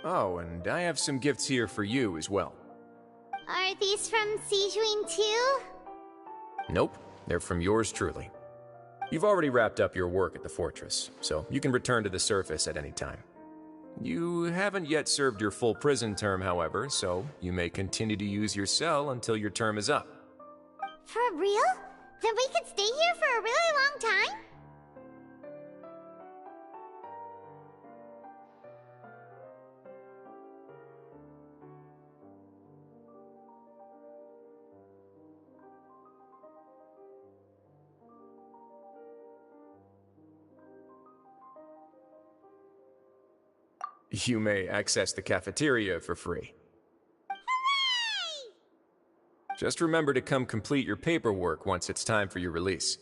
Oh, and I have some gifts here for you as well. Are these from Sigewinne too? Nope, they're from yours truly. You've already wrapped up your work at the fortress, so you can return to the surface at any time. You haven't yet served your full prison term, however, so you may continue to use your cell until your term is up. For real? Then we could stay here for a really long time? You may access the cafeteria for free. Hooray! Just remember to come complete your paperwork once it's time for your release.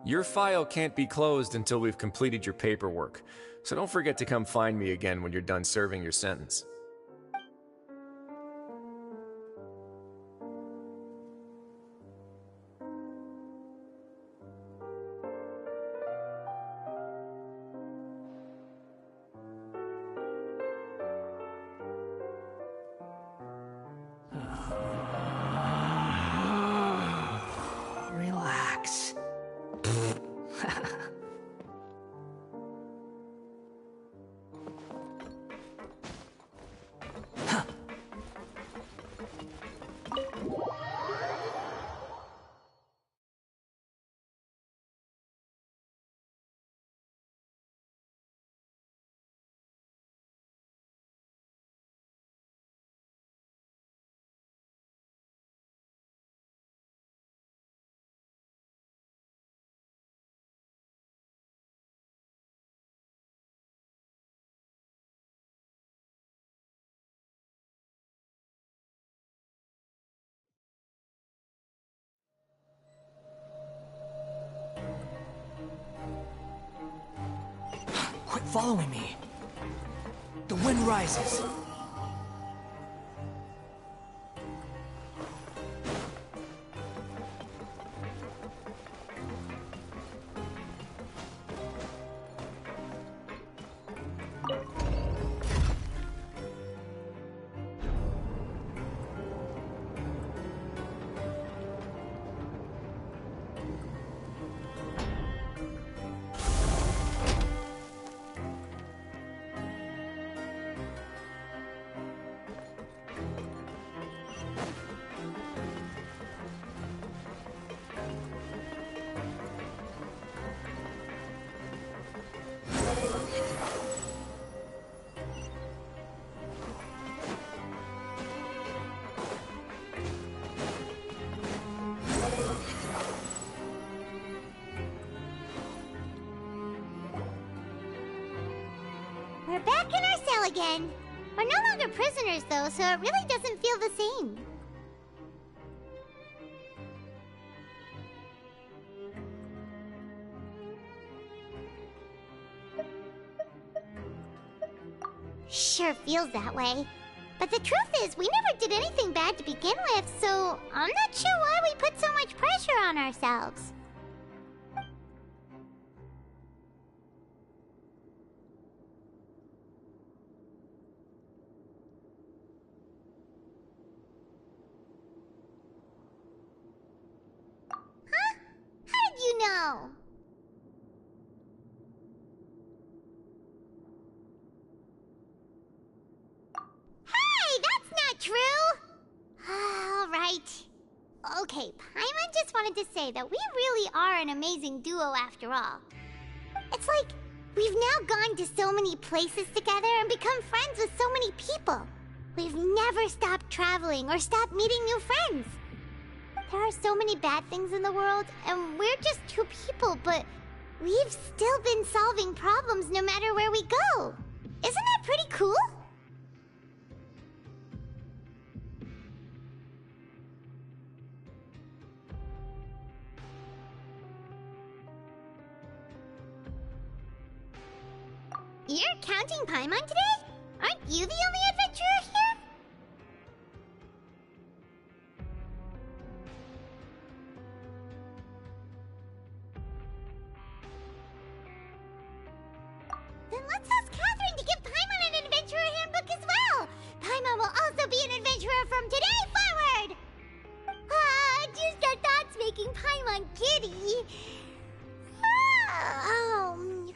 Your file can't be closed until we've completed your paperwork, so don't forget to come find me again when you're done serving your sentence. Relax. Quit following me. The wind rises. We're back in our cell again. We're no longer prisoners, though, so it really doesn't feel the same. Sure feels that way. But the truth is, we never did anything bad to begin with, so I'm not sure why we put so much pressure on ourselves. Huh? How did you know? Hey, that's not true! Alright. Okay, Paimon just wanted to say that we really are an amazing duo after all. It's like, we've now gone to so many places together and become friends with so many people. We've never stopped traveling or stopped meeting new friends. There are so many bad things in the world, and we're just two people, but we've still been solving problems no matter where we go. Isn't that pretty cool? You're counting Paimon today? Aren't you the only adventurer here? Then let's ask Catherine to give Paimon an adventurer handbook as well! Paimon will also be an adventurer from today forward! Just our thoughts making Paimon giddy.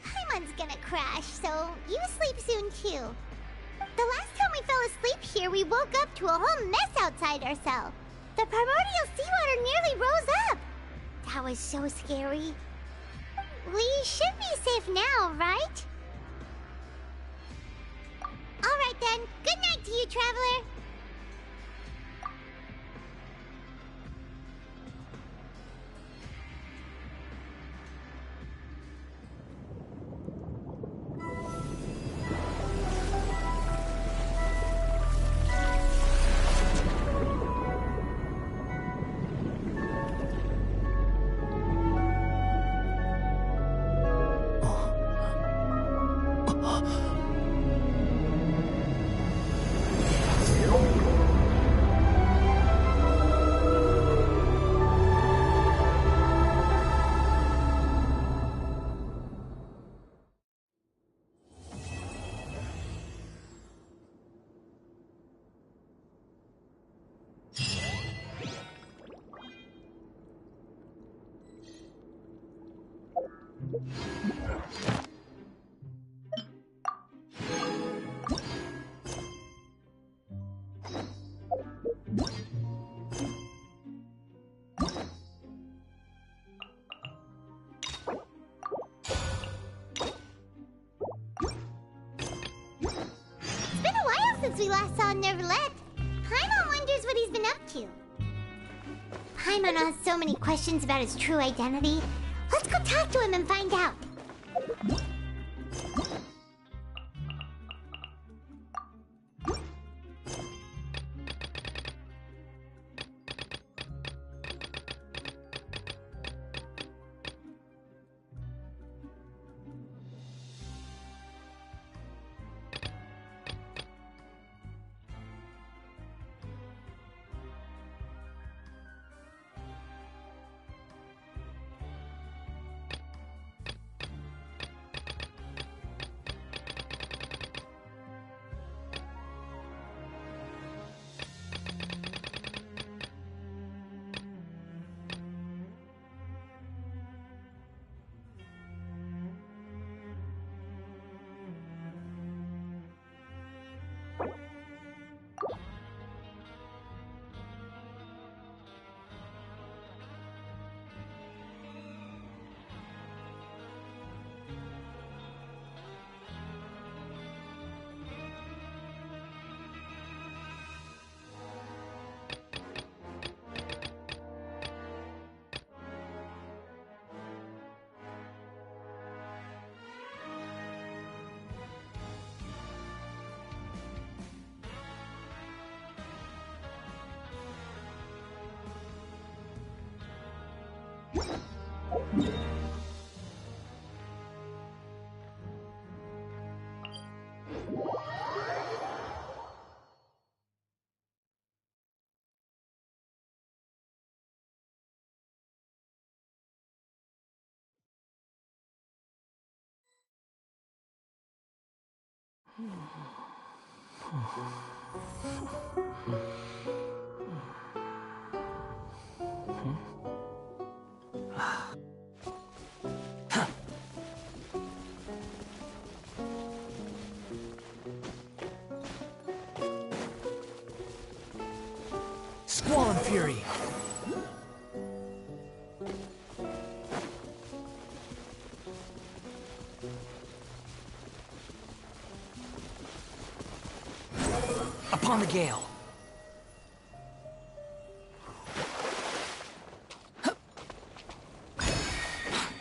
Paimon's gonna crash, so you sleep soon too. The last time we fell asleep here, we woke up to a whole mess outside our cell. The primordial seawater nearly rose up. That was so scary. We should be safe now, right? Alright then, good night to you, traveler. Since we last saw Nervalette, Paimon wonders what he's been up to. Paimon has so many questions about his true identity. Let's go talk to him and find out. Squall and Fury! Upon the gale!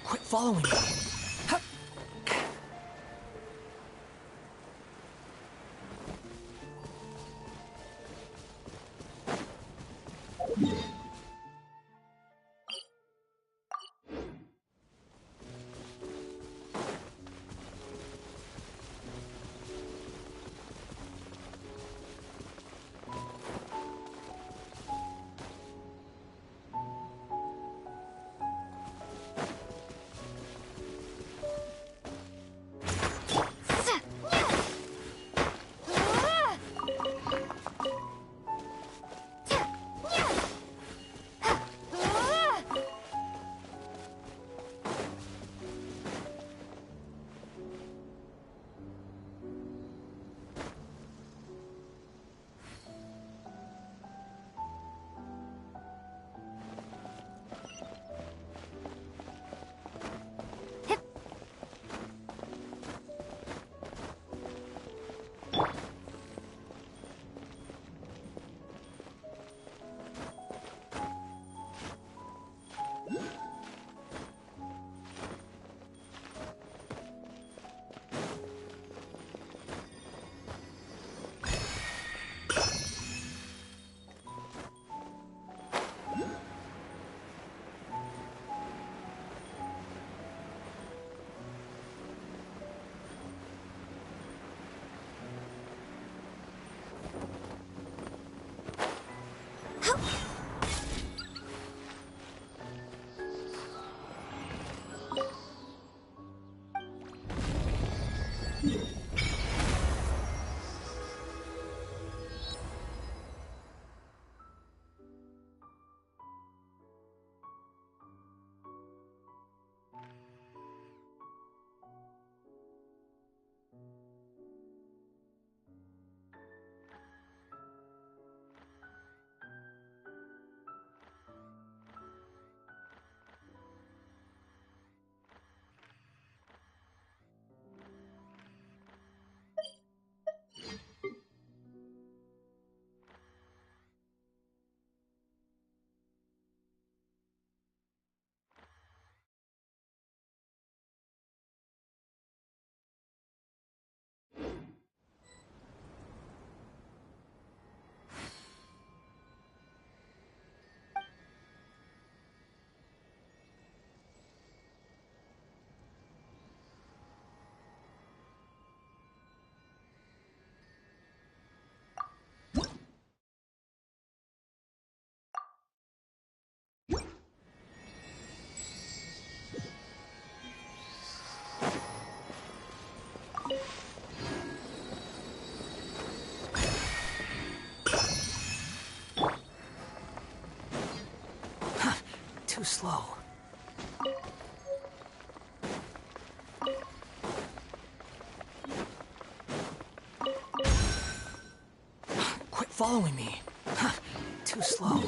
Quit following me! Too slow. Quit following me. Too slow.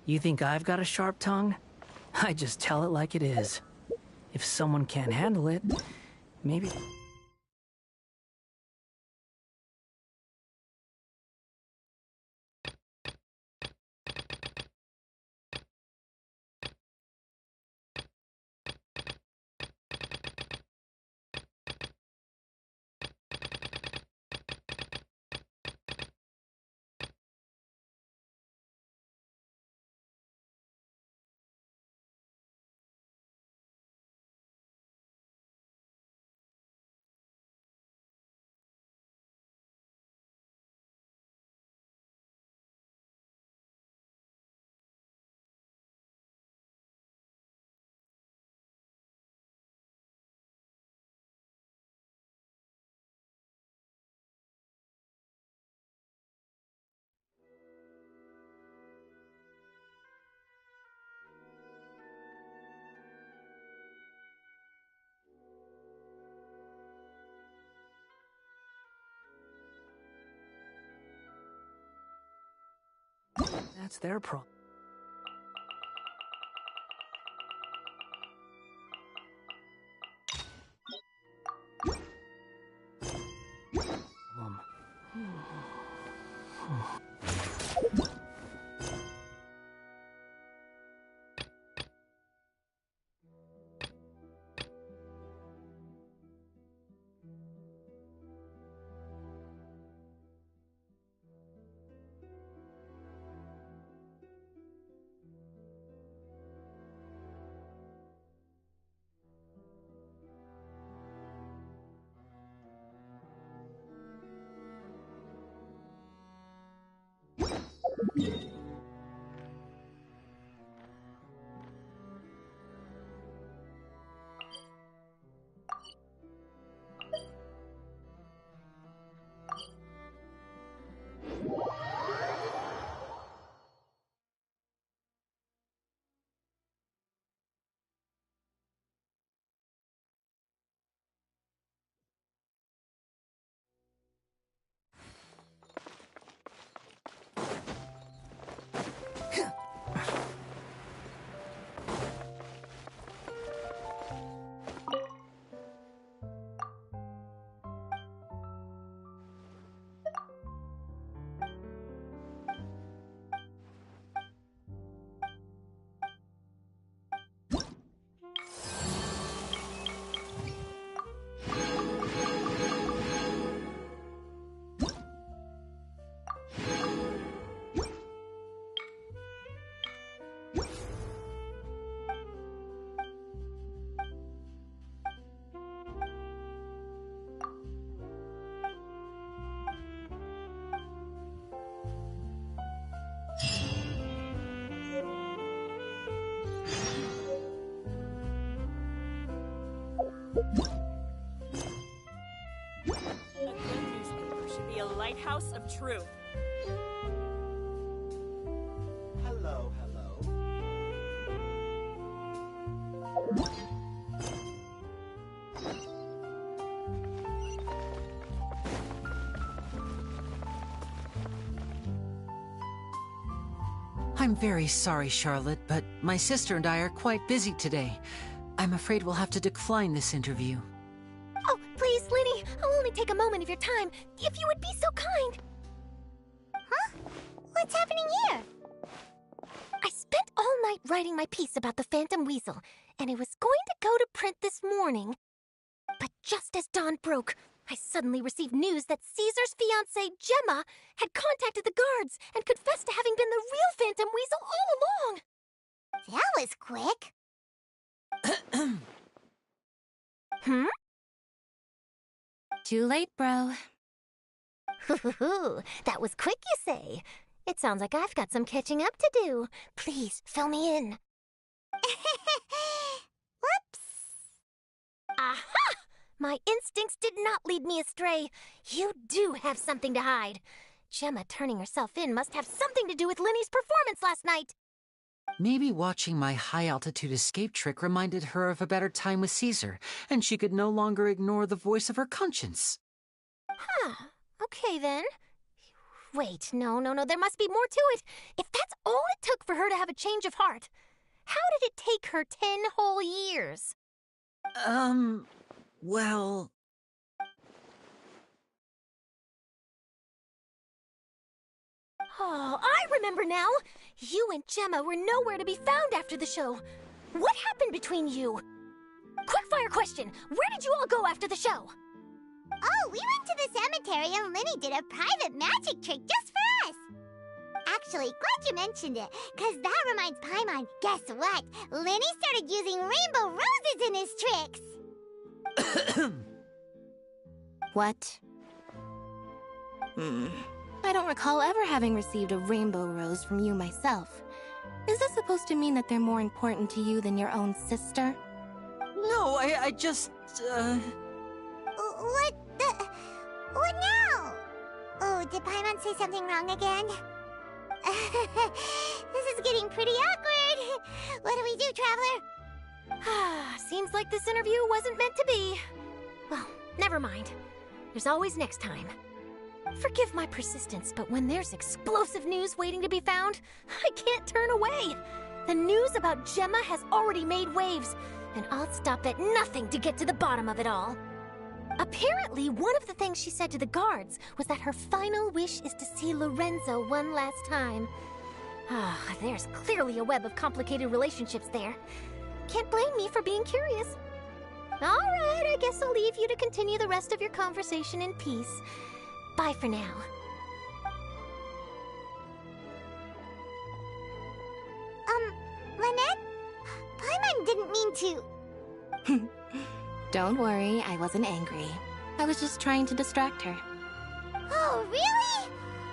You think I've got a sharp tongue? I just tell it like it is. If someone can't handle it, maybe... That's their problem. Lighthouse of Truth. Hello, hello. I'm very sorry, Charlotte, but my sister and I are quite busy today. I'm afraid we'll have to decline this interview. Oh, please, Linny, I'll only take a moment of your time, if you would be so kind. Huh? What's happening here? I spent all night writing my piece about the Phantom Weasel, and it was going to go to print this morning. But just as dawn broke, I suddenly received news that Caesar's fiancée, Gemma, had contacted the guards and confessed to having been the real Phantom Weasel all along. That was quick. Hmm? Too late, bro. That was quick, you say? It sounds like I've got some catching up to do. Please, fill me in. Whoops. Aha! My instincts did not lead me astray. You do have something to hide. Gemma turning herself in must have something to do with Linny's performance last night. Maybe watching my high-altitude escape trick reminded her of a better time with Caesar, and she could no longer ignore the voice of her conscience. Huh. Okay, then. Wait, no, there must be more to it. If that's all it took for her to have a change of heart, how did it take her 10 whole years? Well... Oh, I remember now! You and Gemma were nowhere to be found after the show. What happened between you? Quickfire question! Where did you all go after the show? Oh, we went to the cemetery and Linny did a private magic trick just for us. Actually, glad you mentioned it, because that reminds Paimon, guess what? Linny started using rainbow roses in his tricks. What? I don't recall ever having received a rainbow rose from you myself. Is this supposed to mean that they're more important to you than your own sister? No, I just, What now? Oh, did Paimon say something wrong again? This is getting pretty awkward. What do we do, Traveler? Seems like this interview wasn't meant to be. Well, never mind. There's always next time. Forgive my persistence, but when there's explosive news waiting to be found, I can't turn away. The news about Gemma has already made waves, and I'll stop at nothing to get to the bottom of it all. Apparently, one of the things she said to the guards was that her final wish is to see Lorenzo one last time. There's clearly a web of complicated relationships there. Can't blame me for being curious. All right, I guess I'll leave you to continue the rest of your conversation in peace. Bye for now. Lynette? Paimon didn't mean to... Don't worry, I wasn't angry. I was just trying to distract her. Oh, really?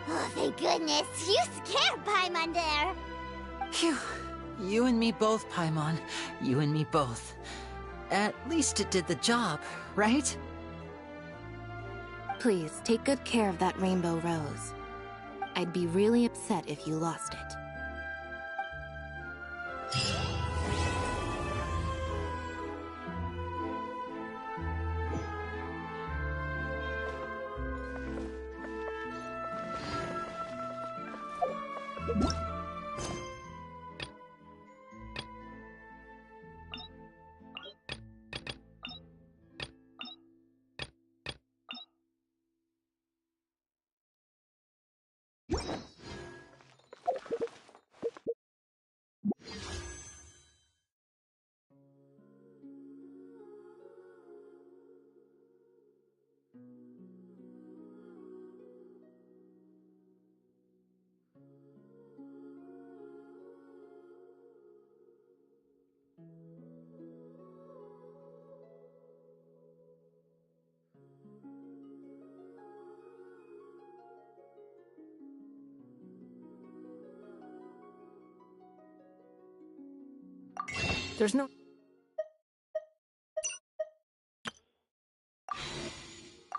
Oh, thank goodness. You scared Paimon there. Phew. You and me both, Paimon. You and me both. At least it did the job, right? Please, take good care of that rainbow rose. I'd be really upset if you lost it. There's no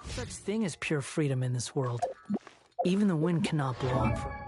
such thing as pure freedom in this world. Even the wind cannot blow on forever.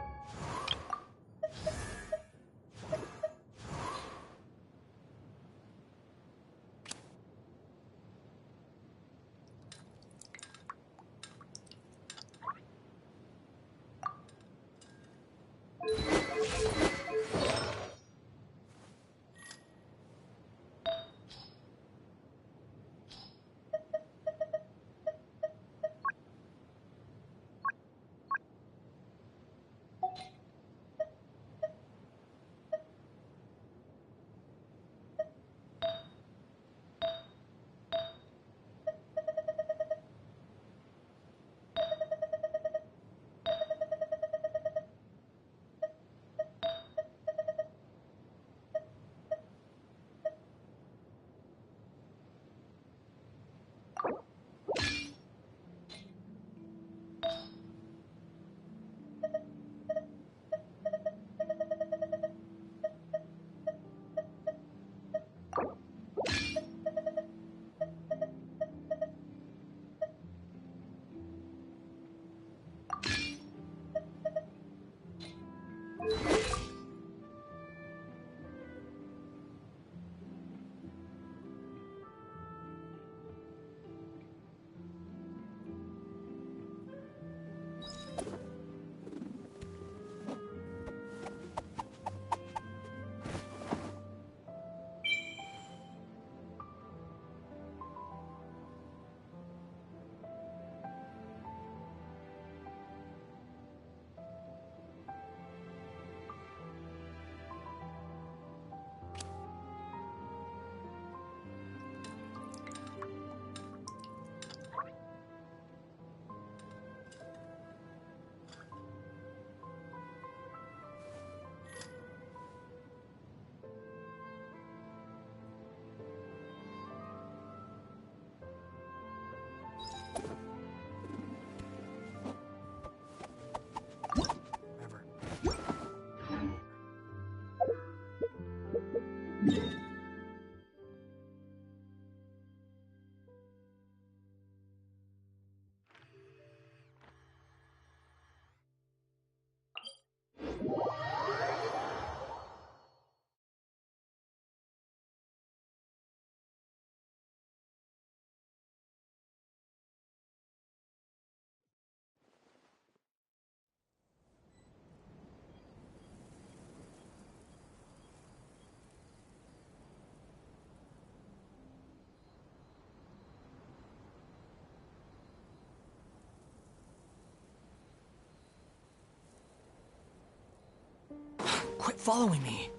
Quit following me.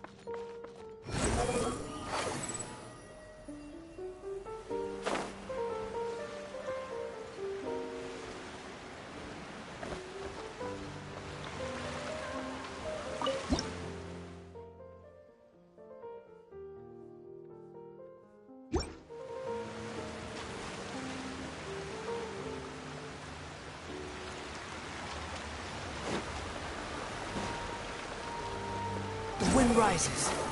The wind rises.